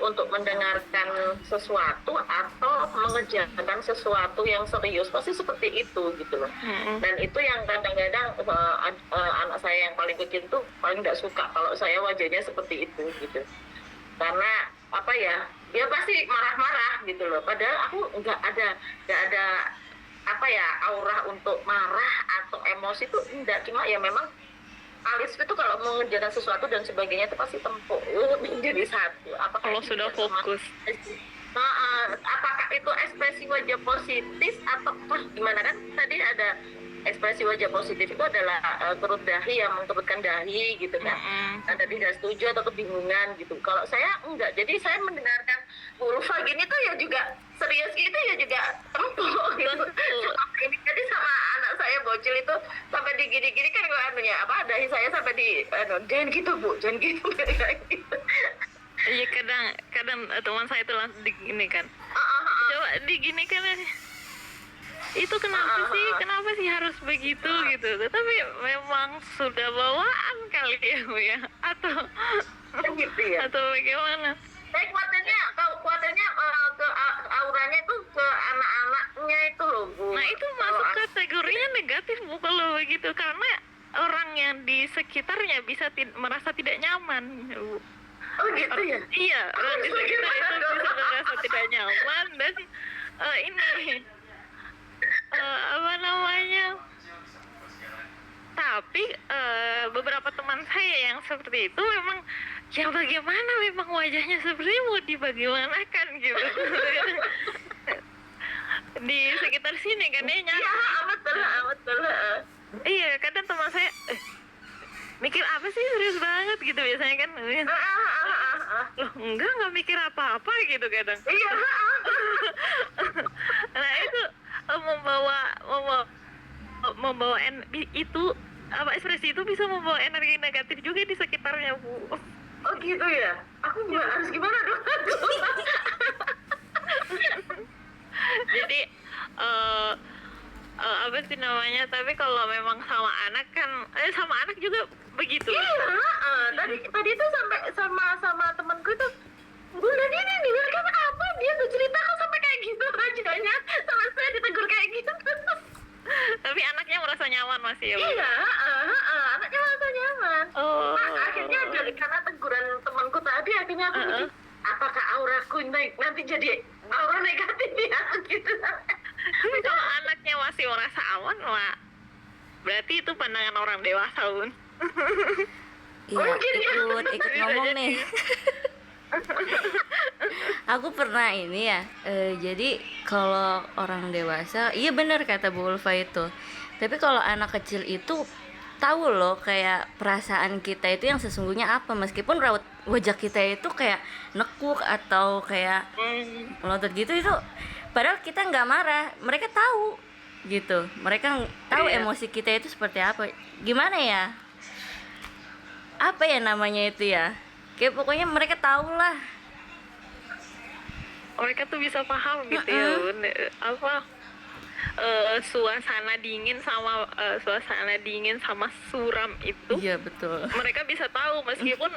untuk mendengarkan sesuatu atau mengerjakan sesuatu yang serius, pasti seperti itu gitu loh. Dan itu yang kadang-kadang anak saya yang paling kecil tuh paling nggak suka kalau saya wajahnya seperti itu gitu, karena apa ya, dia pasti marah-marah gitu loh, padahal aku nggak ada apa ya, aura untuk marah atau emosi itu enggak, cuma ya memang alis itu kalau mengerjakan sesuatu dan sebagainya itu pasti tempuk menjadi satu. Kalau sudah fokus. Apakah itu ekspresi wajah positif atau gimana, kan tadi ada ekspresi wajah positif itu adalah kerut dahi yang mengkerutkan dahi gitu kan, ada tidak setuju atau kebingungan gitu. Kalau saya enggak, jadi saya mendengarkan Bu Ulfa gini tuh ya juga serius gitu ya juga tempuk gitu. Ini tadi sama anak saya bocil itu sampai digini-gini kan gue anunya apa, dahi saya sampai di jangan gitu Bu, jangan gitu kayak gitu. Iya, kadang teman saya itu langsung digini kan. Coba digini kan, itu kenapa sih harus begitu gitu. Tapi memang sudah bawaan kali ya Bu ya, atau gitu ya. atau bagaimana? Saya khawatirnya ke auranya itu ke anak-anaknya itu loh Bu. Nah, itu masuk kategorinya negatif Bu kalau begitu, karena orang yang di sekitarnya bisa merasa tidak nyaman Bu. Oh gitu ya? Iya, orang di sekitar itu bisa merasa tidak nyaman, dan ini apa namanya, tapi beberapa teman saya yang seperti itu memang ya bagaimana, memang wajahnya seperti mau dibagaimanakan gitu. Di sekitar sini kan dia nyari. Iya, betul. Iya, kadang teman saya mikir apa sih, serius banget gitu biasanya kan. Loh, enggak mikir apa-apa gitu kadang. Iya. Nah, itu membawa itu apa, ekspresi itu bisa membawa energi negatif juga di sekitarnya Bu. Oh gitu ya? Aku harus gimana dong? Jadi apa sih namanya, tapi kalau memang sama anak kan sama anak juga begitu. Iya, tadi tuh sampai sama temanku itu, Bunda ini kan apa, dia tuh cerita kok sampai kayak gitu wajahnya, sama saya ditegur kayak gitu. Tapi anaknya merasa nyaman masih ya Bu? Iya, anaknya merasa nyaman. Oh. Nah, akhirnya karena teguran temanku tadi, akhirnya aku mikir, apakah auraku nanti jadi aura negatif ya gitu. Tapi kalau anaknya masih merasa aman, Mak, berarti itu pandangan orang dewasa, Bun. Iya, ikut ngomong nih. Aku pernah ini ya, jadi kalau orang dewasa, iya benar kata Bu Ulfa itu. Tapi kalau anak kecil itu tahu loh kayak perasaan kita itu yang sesungguhnya apa, meskipun raut wajah kita itu kayak nekuk atau kayak melotot gitu, itu padahal kita nggak marah, mereka tahu gitu, mereka tahu emosi kita itu seperti apa, gimana ya, apa ya namanya itu ya, kayak pokoknya mereka tahu lah. Mereka tuh bisa paham gitu ya, Bun. Apa suasana dingin sama suram itu. Iya betul. Mereka bisa tahu meskipun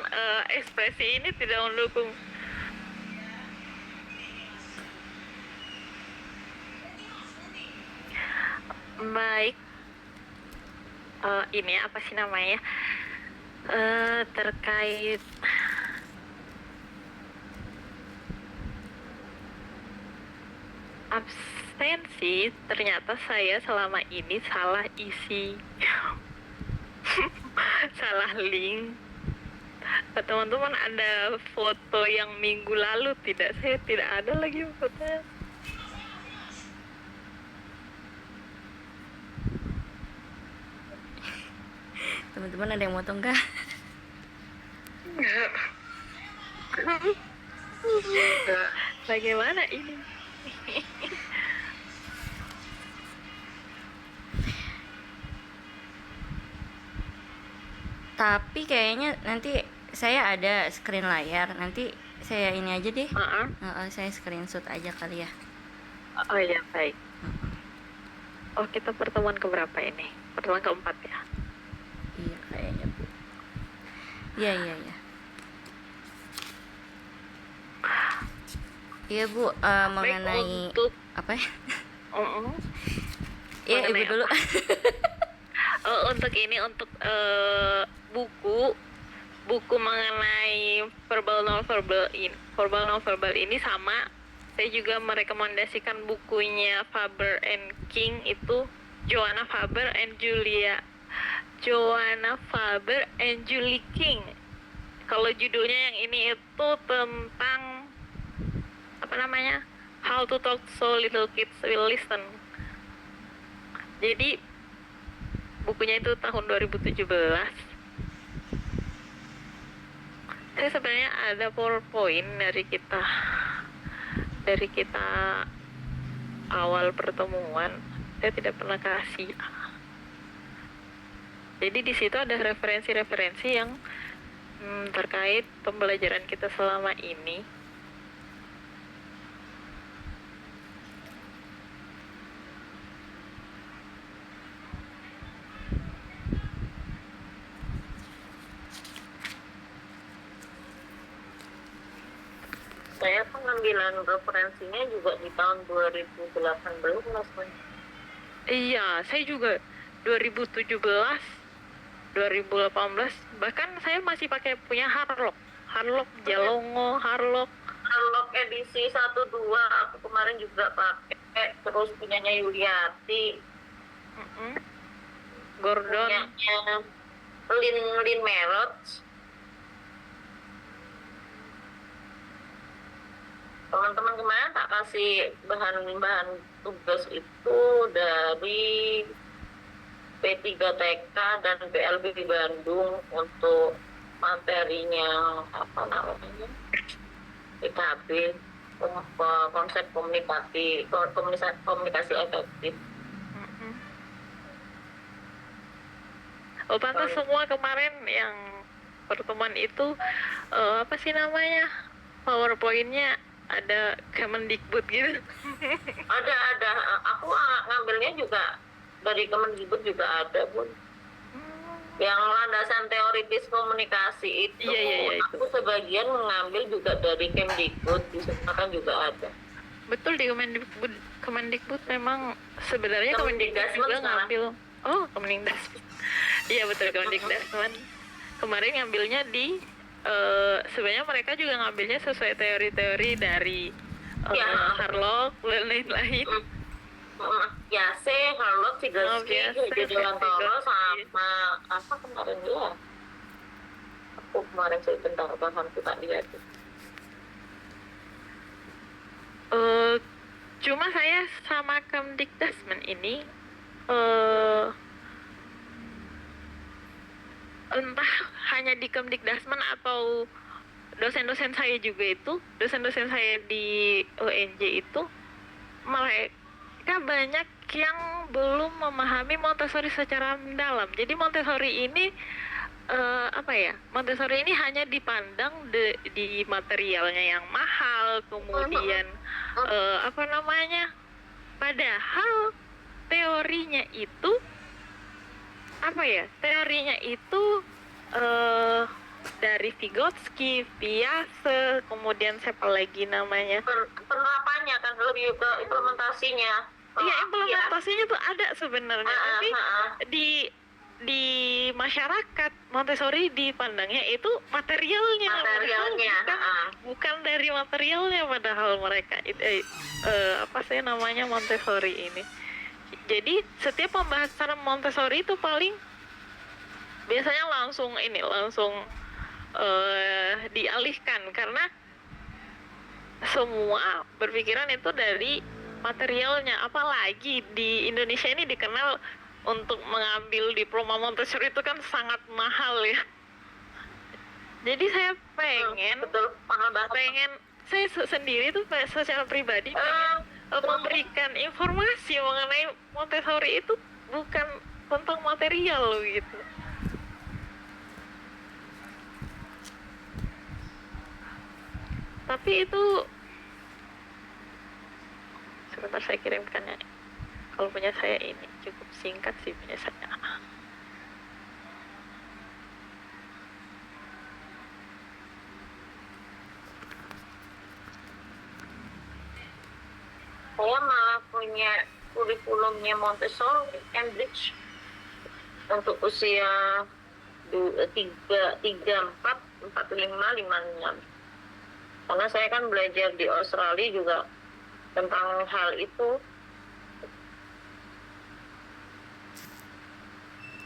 ekspresi ini tidak mendukung. Baik, ini apa sih namanya, terkait absensi, ternyata saya selama ini salah isi salah link. Teman-teman ada foto yang minggu lalu tidak, saya tidak ada lagi fotonya. Teman-teman ada yang motong kah? Enggak. Bagaimana ini? Tapi kayaknya nanti saya ada screen layar, nanti saya ini aja deh. Saya screenshot aja kali ya. Oh iya, baik. Oh, kita pertemuan keberapa ini? Pertemuan keempat ya? Iya kayaknya Bu. Iya. Iya Bu, mengenai untuk apa ya? Iya Ibu Mengenai dulu. untuk ini, untuk buku mengenai verbal non verbal ini sama. Saya juga merekomendasikan bukunya Faber and King, itu Joanna Faber and Julie King. Kalau judulnya yang ini itu tentang apa namanya, How to Talk So Little Kids Will Listen. Jadi bukunya itu tahun 2017. Saya sebenarnya ada PowerPoint dari kita awal pertemuan, saya tidak pernah kasih. Jadi di situ ada referensi-referensi yang terkait pembelajaran kita selama ini. Saya pengambilan referensinya juga di tahun 2018, Mas. Iya, saya juga 2017, 2018, bahkan saya masih pakai punya Harlock Jalongo, Harlock Edisi 1-2 aku kemarin juga pakai, terus punyanya Yuliati, Gordon. punyanya Lin Merot. Teman-teman kemarin tak kasih bahan tugas itu dari P3TK dan PLB Bandung untuk materinya apa namanya, PKB, konsep komunikasi efektif. Oh, pantas semua kemarin yang pertemuan itu apa sih namanya, PowerPoint-nya ada Kemendikbud gitu. Ada, aku ngambilnya juga dari Kemendikbud juga ada, Bun. Yang landasan teoritis komunikasi itu, Iya, itu. aku sebagian mengambil juga dari Kemdikbud, di sana kan juga ada. Betul, di Kemendikbud memang sebenarnya Kemendikbud Kemendikdasmen juga sekarang. ngambil. Oh, Kemendikdasmen. Iya betul, Kemendikdasmen. Kemarin ngambilnya di sebenarnya mereka juga ngambilnya sesuai teori-teori dari Harlock dan lain-lain. Yase, Harlock, Vygotsky, Jodewantoro, sama apa kemarin dia? Aku kemarin sebentar bahan kita lihat. Cuma saya sama Kemdikdasmen ini entah hanya di Kemdikdasmen atau dosen-dosen saya juga itu, dosen-dosen saya di UNJ itu, mereka banyak yang belum memahami Montessori secara mendalam. Jadi Montessori ini Montessori ini hanya dipandang di materialnya yang mahal, kemudian padahal teorinya itu dari Vygotsky, Piaget, kemudian siapa lagi namanya? Penerapannya kan lebih ke implementasinya. Iya, implementasinya tuh ada sebenarnya, tapi di masyarakat Montessori dipandangnya itu materialnya, bukan dari materialnya, padahal mereka itu Montessori ini. Jadi setiap pembahasan Montessori itu paling biasanya langsung dialihkan karena semua berpikiran itu dari materialnya. Apalagi di Indonesia ini dikenal untuk mengambil diploma Montessori itu kan sangat mahal ya. Jadi saya pengen Betul, mahal banget. saya sendiri tuh secara pribadi memberikan informasi mengenai Montessori itu bukan tentang material loh gitu. Tapi itu sebentar saya kirimkannya. Kalau punya saya ini cukup singkat sih punya saya. Saya malah punya kurikulumnya Montessori Cambridge untuk usia 3, 4, 5, 5, 6. Karena saya kan belajar di Australia juga tentang hal itu.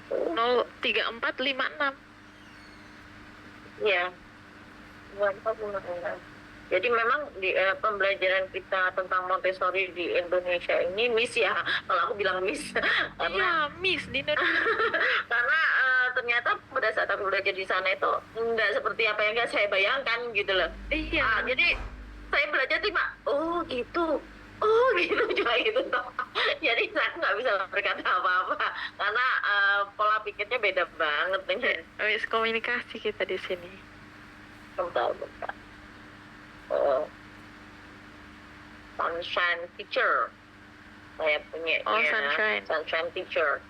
Oh, 3, 4, 5, 6. Ya, 3, 4, 5, 6. Jadi memang di pembelajaran kita tentang Montessori di Indonesia ini miss ya, kalau aku bilang miss. Iya, Miss di Indonesia. Karena ternyata pada saat aku belajar di sana itu nggak seperti apa yang saya bayangkan gitu loh. Iya. Jadi saya belajar cuma oh gitu cuma gitu toh. Jadi saya nggak bisa berkata apa-apa karena pola pikirnya beda banget nih. Miskomunikasi kita di sini. Bentar. Sunshine teacher saya punya Oh, sunshine teacher.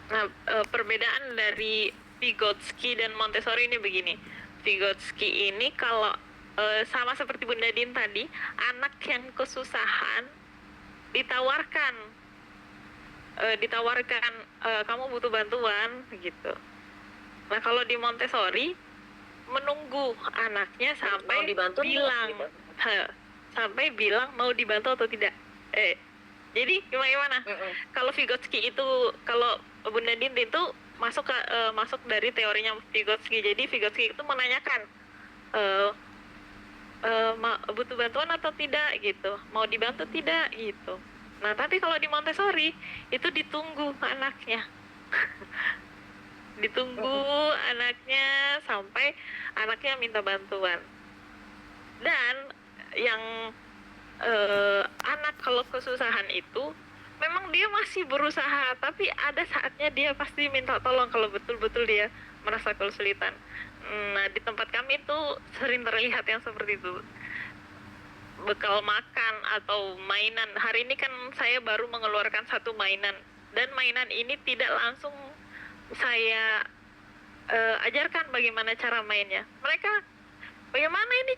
Nah, perbedaan dari Vygotsky dan Montessori ini begini. Vygotsky ini kalau sama seperti Bunda Din tadi, anak yang kesusahan ditawarkan kamu butuh bantuan gitu. Nah, kalau di Montessori menunggu anaknya sampai Mau dibantu, bilang sampai bilang mau dibantu atau tidak. Jadi gimana? Kalau Vygotsky itu, kalau Bunda Din itu masuk dari teorinya Vygotsky. Jadi Vygotsky itu menanyakan butuh bantuan atau tidak gitu, mau dibantu tidak gitu. Nah, tapi kalau di Montessori itu ditunggu anaknya. Ditunggu anaknya sampai anaknya minta bantuan. Dan yang anak kalau kesusahan itu memang dia masih berusaha, tapi ada saatnya dia pasti minta tolong kalau betul-betul dia merasa kesulitan. Nah, di tempat kami itu sering terlihat yang seperti itu. Bekal makan atau mainan. Hari ini kan saya baru mengeluarkan satu mainan, dan mainan ini tidak langsung saya ajarkan bagaimana cara mainnya. Mereka, bagaimana ini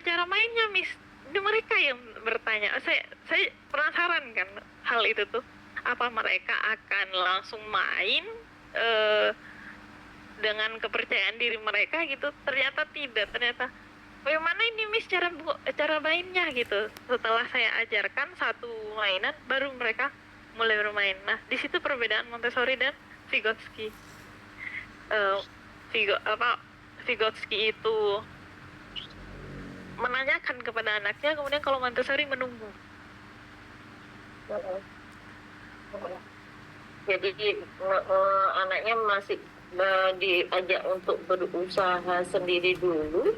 cara mainnya, Miss? Ini mereka yang bertanya. Saya penasaran kan hal itu tuh. Apa mereka akan langsung main dengan kepercayaan diri mereka gitu? Ternyata tidak. Ternyata bagaimana ini Miss cara mainnya gitu. Setelah saya ajarkan satu mainan, baru mereka mulai bermain. Nah, di situ perbedaan Montessori dan Vygotsky. Vygotsky itu menanyakan kepada anaknya, kemudian kalau Montessori menunggu. Jadi anaknya masih diajak untuk berusaha sendiri dulu.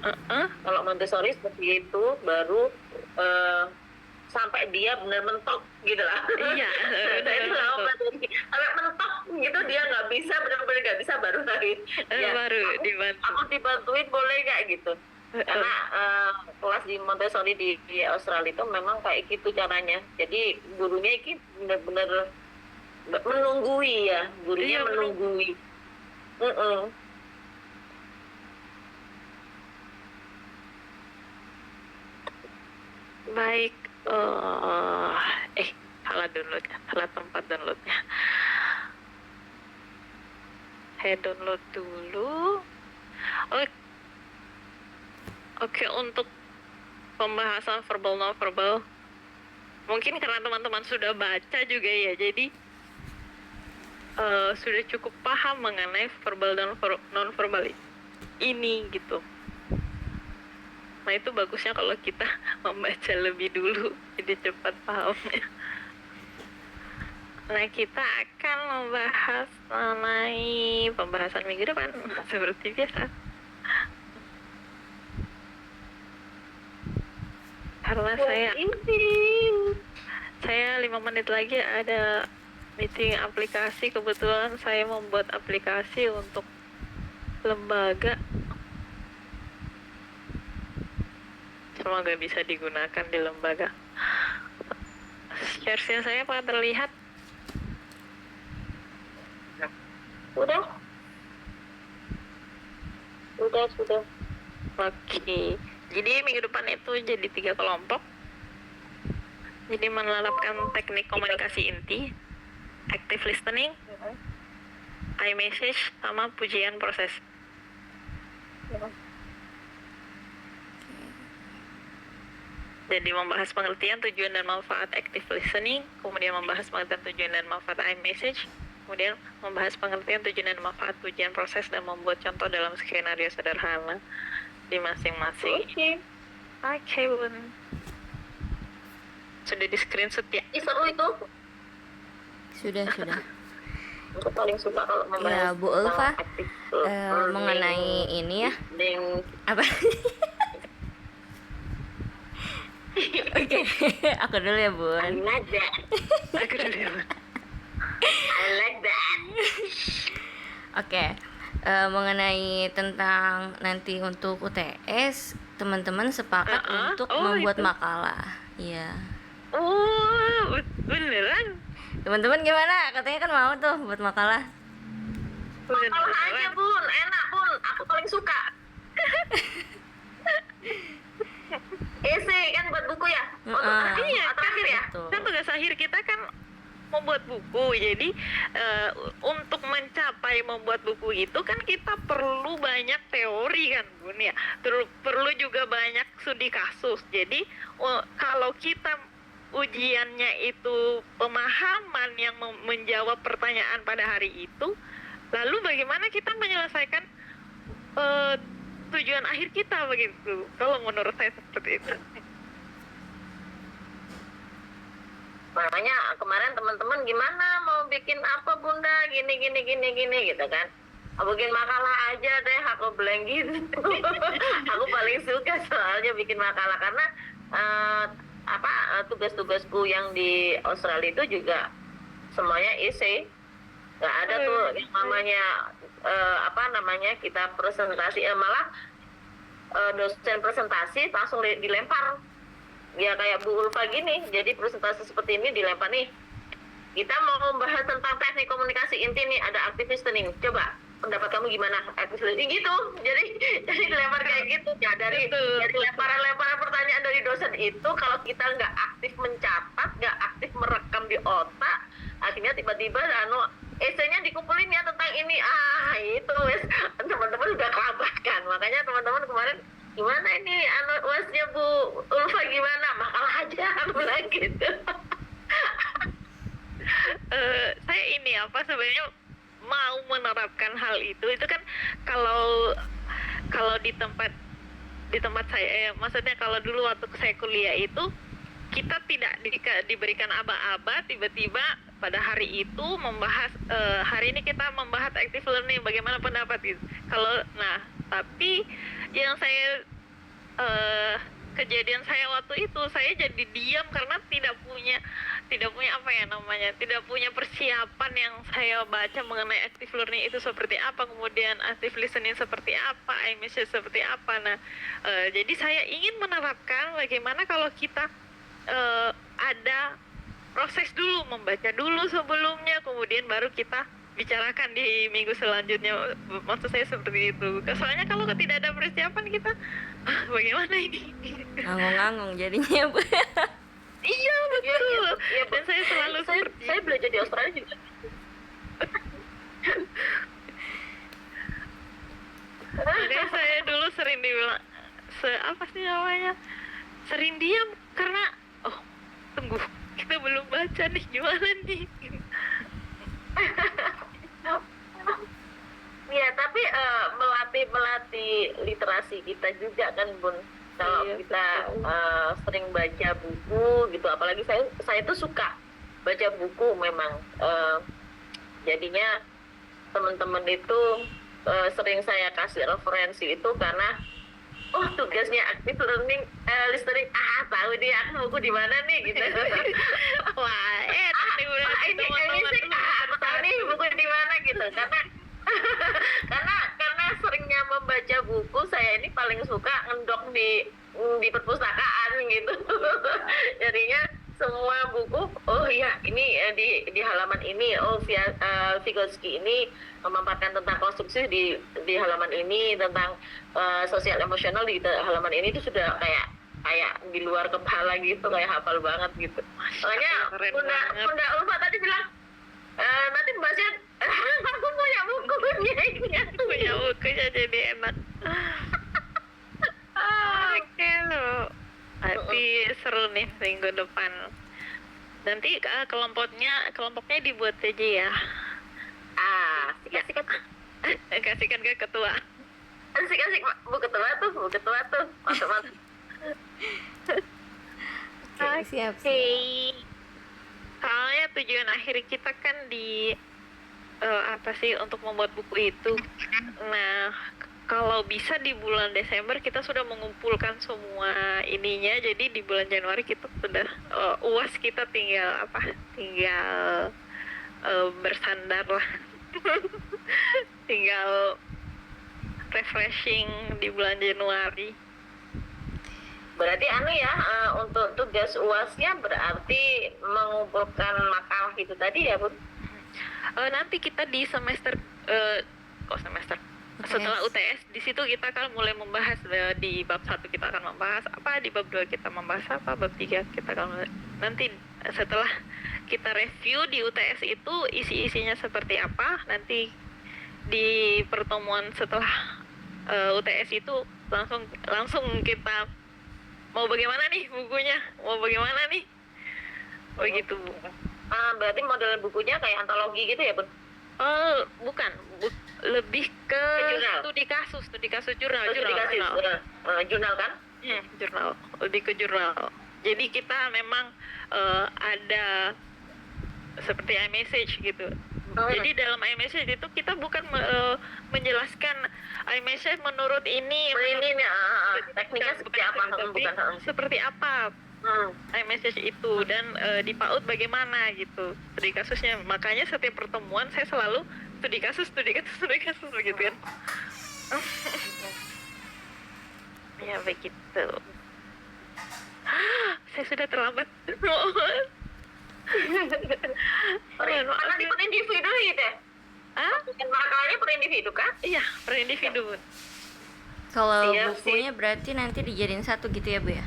Kalau Montessori seperti itu, baru sampai dia benar mentok gitu lah. Iya. Sampai mentok gitu, dia nggak bisa, benar-benar nggak bisa, baru lagi. Baru dibantu. Aku dibantuin boleh nggak gitu? Karena kelas di Montessori di Australia itu memang kayak gitu caranya. Jadi gurunya ini benar-benar menunggui ya, gurunya menunggui. Baik, salah tempat downloadnya. Saya download dulu. Oke, untuk pembahasan verbal non-verbal, mungkin karena teman-teman sudah baca juga ya, jadi sudah cukup paham mengenai verbal dan non verbal ini gitu. Nah itu bagusnya kalau kita membaca lebih dulu, jadi cepat pahamnya. Nah kita akan membahas mengenai pembahasan minggu depan seperti biasa. Karena saya 5 menit lagi ada meeting aplikasi. Kebetulan saya membuat aplikasi untuk lembaga. Semoga bisa digunakan di lembaga. Share-nya saya apakah terlihat? Sudah. Oke. Jadi minggu depan itu jadi 3 kelompok. Jadi menerapkan teknik komunikasi inti, active listening, iMessage, sama pujian proses. Jadi membahas pengertian, tujuan, dan manfaat active listening, kemudian membahas pengertian, tujuan, dan manfaat iMessage, kemudian membahas pengertian, tujuan, dan manfaat pujian proses, dan membuat contoh dalam skenario sederhana di masing-masing. Oke, Bun. Sudah di screenshot ya? Seru itu. Sudah. Aku paling suka kalau Ya, membahas Bu Ulfa, active mengenai ini ya. listening. Apa? Oke, aku dulu ya, I Bun. like that. Aku dulu ya, Bun. I like that. Oke, mengenai tentang nanti untuk UTS, teman-teman sepakat untuk membuat itu. makalah. Iya. Oh, beneran? Teman-teman gimana? Katanya kan mau tuh buat makalah. Kalau aja Bun, enak Bun, aku paling suka. Esai kan buat buku ya? Iya, terakhir ya? Betul. Kan tugas akhir kita kan membuat buku. Jadi untuk mencapai membuat buku itu kan kita perlu banyak teori kan, Bun ya. Perlu juga banyak studi kasus. Jadi kalau kita ujiannya itu pemahaman yang menjawab pertanyaan pada hari itu, lalu bagaimana kita menyelesaikan tujuan akhir kita begitu. Kalau menurut saya seperti itu. Makanya kemarin teman-teman gimana mau bikin apa Bunda gini gitu kan. Bikin makalah aja deh, aku bilang gitu. Aku paling suka soalnya bikin makalah karena tugas-tugasku yang di Australia itu juga semuanya essay. Nggak ada tuh yang namanya kita presentasi, malah dosen presentasi langsung dilempar. Ya kayak Bu Ulfa gini, jadi presentasi seperti ini dilempar nih. Kita mau membahas tentang teknik komunikasi inti nih, ada active listening. Coba pendapat kamu gimana active listening gitu. Jadi dilempar kayak gitu. Ya dari lemparan-lemparan pertanyaan dari dosen itu, kalau kita nggak aktif mencatat, nggak aktif merekam di otak, akhirnya tiba-tiba esainya dikumpulin ya tentang ini. Itu wes teman-teman udah kelabakan. Makanya teman-teman kemarin gimana ini wasnya Bu Ulfa gimana, makalah aja aku bilang gitu. Saya ini sebenarnya mau menerapkan hal itu kan kalau di tempat saya, maksudnya kalau dulu waktu saya kuliah itu kita tidak diberikan aba-aba, tiba-tiba pada hari itu membahas hari ini kita membahas active learning, bagaimana pendapat gitu. Tapi yang saya kejadian saya waktu itu, saya jadi diam karena tidak punya tidak punya persiapan yang saya baca mengenai active learning itu seperti apa, kemudian active listening seperti apa, iMessage seperti apa. Jadi saya ingin menerapkan bagaimana kalau kita ada proses dulu, membaca dulu sebelumnya, kemudian baru kita bicarakan di minggu selanjutnya. Maksud saya seperti itu. Soalnya kalau tidak ada persiapan kita bagaimana ini? Ngangong-ngangong jadinya, Bu. Iya betul. Iya, Dan saya selalu saya belajar di Australia juga. Makanya saya dulu sering dibilang sering diam karena tunggu, kita belum baca nih, gimana nih. literasi kita juga kan Bun, kalau Iya, kita sering baca buku gitu, apalagi saya tuh suka baca buku memang. Jadinya teman-teman itu sering saya kasih referensi itu karena tugasnya active learning listening, tahu nih aku buku di mana nih gitu. Wah, ini sih aku tahu nih buku di mana gitu, karena karena seringnya membaca buku, saya ini paling suka ngendok di perpustakaan gitu. Jadinya semua buku, ini di halaman ini, Vygotsky ini memaparkan tentang konstruksi di halaman ini, tentang sosial emosional di halaman ini, itu sudah kayak di luar kepala gitu, kayak hafal banget gitu. Soalnya Bunda Ulfa tadi bilang nanti bahasnya aku punya bukunya ini, aku punya bukunya jadi enak. Oke loh. Nanti seru nih minggu depan. Nanti kelompoknya dibuat aja ya. Sikat Kasihkan ke ketua. asik bu ketua tuh mantap. Oke, siap. Soalnya tujuan akhir kita kan di untuk membuat buku itu. Nah, kalau bisa di bulan Desember kita sudah mengumpulkan semua ininya, jadi di bulan Januari kita sudah UAS kita tinggal bersandar lah. Tinggal refreshing di bulan Januari. Berarti untuk tugas UASnya berarti mengumpulkan makalah itu tadi ya Bu? Nanti kita di semester setelah UTS, di situ kita akan mulai membahas. Di bab 1 kita akan membahas apa, di bab 2 kita membahas apa, bab 3 kita akan nanti setelah kita review di UTS itu isi-isinya seperti apa, nanti di pertemuan setelah UTS itu langsung kita mau bagaimana nih bukunya, mau bagaimana nih, begitu Bu. Berarti model bukunya kayak antologi gitu ya Bu? Bukan, lebih ke studi kasus jurnal. Jurnal kan? Jurnal, lebih ke jurnal. Jadi kita memang ada seperti iMessage gitu. Jadi dalam iMessage itu kita bukan menjelaskan iMessage menurut ini tekniknya seperti apa, tapi seperti apa iMessage itu, dan di PAUD bagaimana gitu studi kasusnya. Makanya setiap pertemuan saya selalu studi kasus begitu kan. Ya begitu. Saya sudah terlambat. Nanti per individu gitu ya? Makalahnya per individu kan? Iya, per individu. Kalau Iya bukunya berarti nanti dijadiin satu gitu ya Bu ya?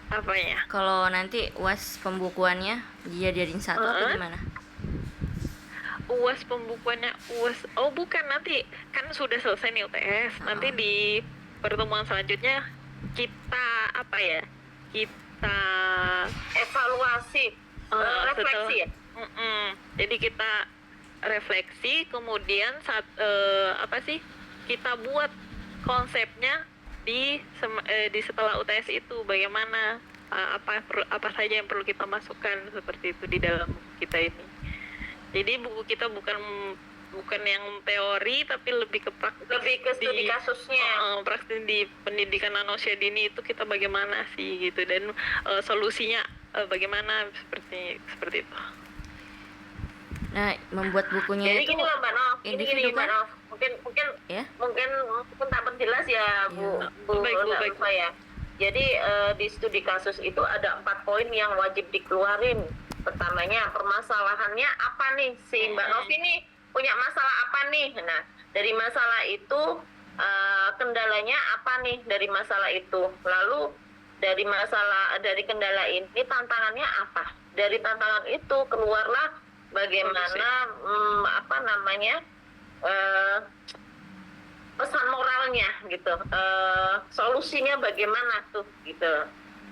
Apanya? Kalau nanti UAS pembukuannya dijadiin satu atau gimana? UAS pembukuannya bukan, nanti kan sudah selesai nih UTS. Nanti di pertemuan selanjutnya kita kita evaluasi, refleksi ya. Jadi kita refleksi, kemudian kita buat konsepnya di setelah UTS itu bagaimana, apa saja yang perlu kita masukkan seperti itu di dalam buku kita ini. Jadi buku kita bukan yang teori tapi lebih ke praktis, lebih ke studi kasusnya. Praktis di pendidikan manusia dini itu kita bagaimana sih gitu, dan solusinya bagaimana, seperti itu. Nah, membuat bukunya Jadi itu gini loh Mbak Nov, individu Mbak kan? Nov, mungkin tak perjelas ya Bu Baik. Ulfa ya. Jadi di studi kasus itu ada 4 poin yang wajib dikeluarin. Pertamanya, permasalahannya apa nih, si Mbak Nov ini punya masalah apa nih. Nah, dari masalah itu kendalanya apa nih dari masalah itu. Lalu dari kendala ini tantangannya apa. Dari tantangan itu keluarlah bagaimana pesan moralnya gitu, solusinya bagaimana tuh gitu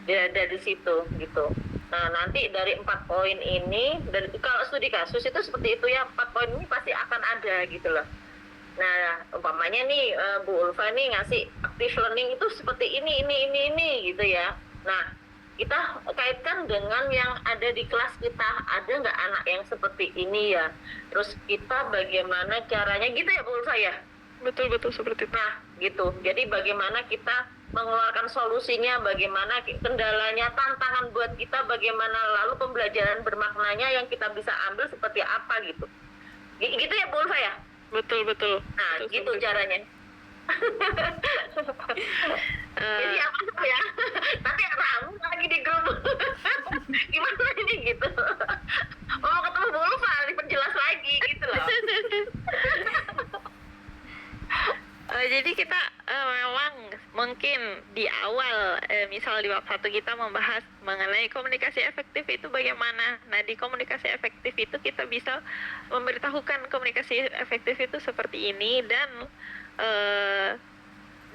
dari situ gitu. Nah, nanti dari 4 poin ini, kalau studi kasus itu seperti itu ya, 4 poin ini pasti akan ada gitu loh. Nah, umpamanya nih Bu Ulfa nih ngasih active learning itu seperti ini gitu ya. Nah, kita kaitkan dengan yang ada di kelas kita. Ada nggak anak yang seperti ini ya? Terus kita bagaimana caranya gitu ya Bu Ulfa ya? Betul seperti itu. Nah, gitu. Jadi bagaimana kita mengeluarkan solusinya, bagaimana kendalanya, tantangan buat kita, bagaimana lalu pembelajaran bermaknanya yang kita bisa ambil seperti apa gitu. Gitu ya Bu Ulfa ya? Betul. Nah, gitu caranya. Jadi apa ya? Nanti ramu lagi di grup. Gimana ini gitu? Mau ketemu Bu Ulfa, diperjelas lagi gitu loh. Jadi kita memang mungkin di awal misal di bab 1 kita membahas mengenai komunikasi efektif itu bagaimana. Nah, di komunikasi efektif itu kita bisa memberitahukan komunikasi efektif itu seperti ini, dan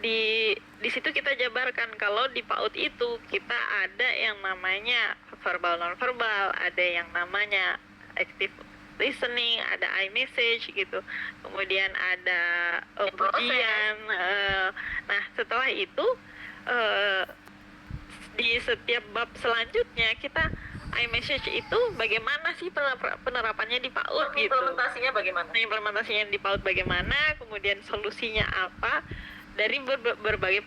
di situ kita jabarkan kalau di PAUD itu kita ada yang namanya verbal non-verbal, ada yang namanya active listening, ada iMessage gitu, kemudian ada ujian. Nah, setelah itu di setiap bab selanjutnya kita iMessage itu bagaimana sih penerapannya di PAUD gitu. Implementasinya bagaimana? Nah, implementasinya di PAUD bagaimana, kemudian solusinya apa dari berbagai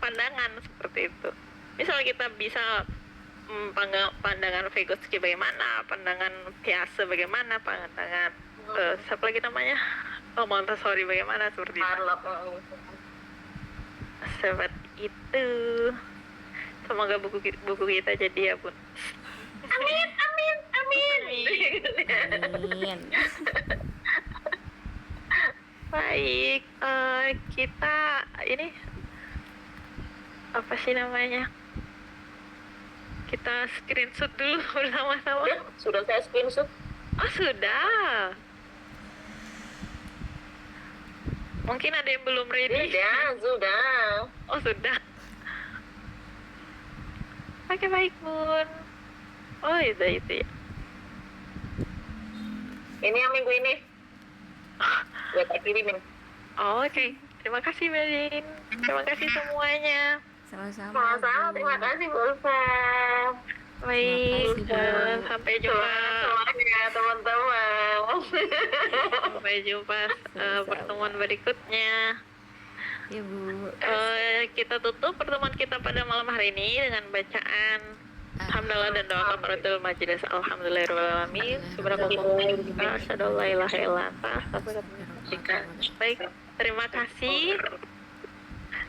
pandangan seperti itu. Misal kita bisa pandangan Vygotsky bagaimana, pandangan Piaget bagaimana, pandangan siapa lagi namanya, Montessori bagaimana, seperti itu. Seperti itu. Semoga buku kita jadi ya Bun. Amin. Amin. Baik, kita ini apa sih namanya? Kita screenshot dulu bersama-sama. Sudah saya screenshot. Oh, sudah. Mungkin ada yang belum ready. Sudah. Oh, sudah. Oke, baik, Bun. Oh, itu ya. Ini yang minggu ini. Buat saya kirimin. Oh, oke. Terima kasih, Melin. Terima kasih semuanya. Sama-sama. Terima kasih Bu Ulfa. Baik, Terima kasih, Bu. sampai jumpa. Semuanya teman-teman. Sampai jumpa pertemuan berikutnya. Ya, Bu. Kita tutup pertemuan kita pada malam hari ini dengan bacaan Alhamdulillah dan doa kafaratul majelis. Alhamdulillahirobbilalamin. Subhanallah. Asyhadu an la ilaha illa anta astaghfiruka. Baik, terima kasih.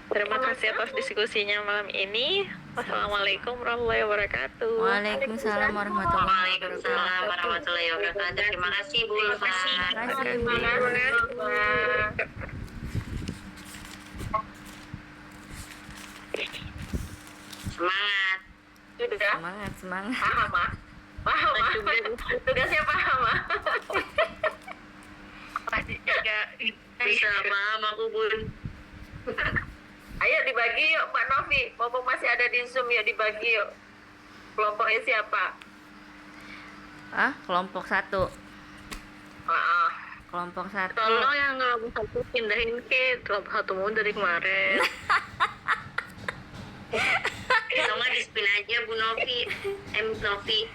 Terima kasih atas diskusinya malam ini. Wassalamualaikum warahmatullahi wabarakatuh. Waalaikumsalam warahmatullahi wabarakatuh. Terima kasih Bu Ulfa. Terima kasih, Bu. Semangat. Sudah. Semangat. Paham. Tugasnya paham. Bisa paham aku Bun. Ayo dibagi yuk Pak Novi. Mumpung masih ada di Zoom, yuk dibagi yuk. Kelompoknya siapa? Kelompok 1. Kelompok 1. Tolong yang kelompok 1 pindahin ke kelompok 1 mulu dari kemarin. Sama di-spin aja Bu Novi. Novi.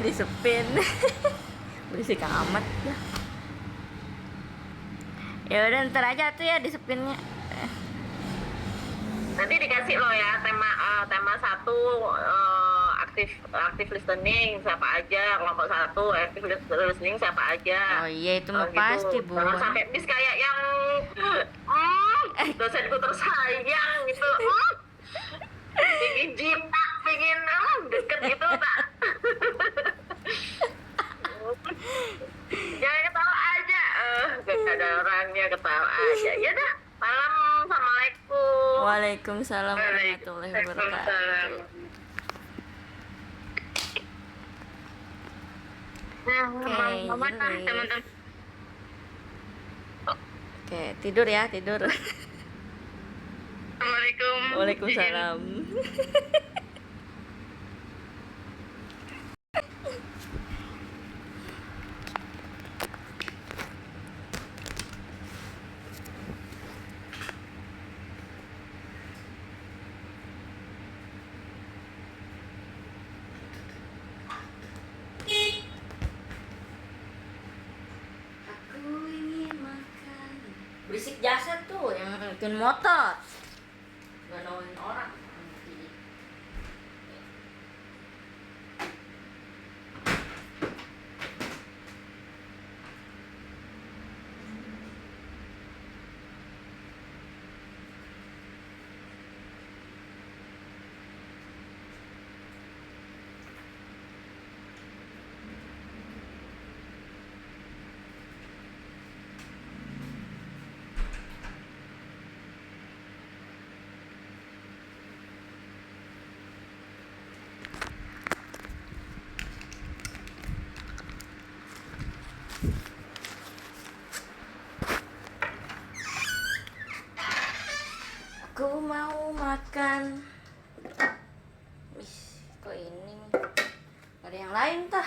Disepin. Berisik amat dah. Ya udah, ntar aja tuh ya disepinnya. Nanti dikasih loh ya tema 1 aktif listening siapa aja, kelompok 1 aktif listening siapa aja. Oh iya, itu mah Gitu. pasti, Bu. Jangan sampai bis kayak yang dosenku tersayang gitu. Pengen jinak, pengen deket gitu tak. Jangan ketawa aja. Gak ada orangnya, ketawa aja. Ya dah, malam. Assalamualaikum. Waalaikumsalam warahmatullahi wabarakatuh. Teman-teman. Oke, tidur ya, tidur. Assalamualaikum. Waalaikumsalam. berisik jasad tuh yang bikin motor, nggak nolongin orang. Aku mau makan. Wih, kok ini gak ada yang lain tah.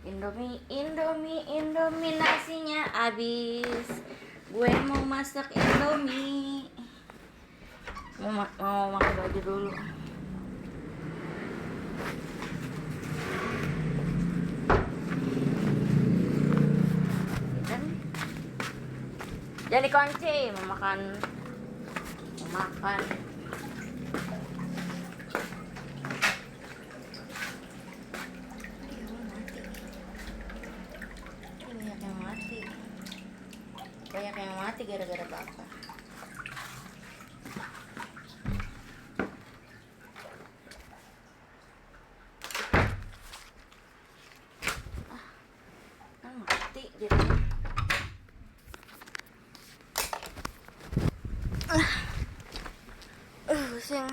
Indomie nasinya habis. Gue mau masak Indomie. Mau pakai baju dulu. Dan jadi kunci mau makan. Banyak yang mati gara-gara bapak. Kan mati jadi. Pusing.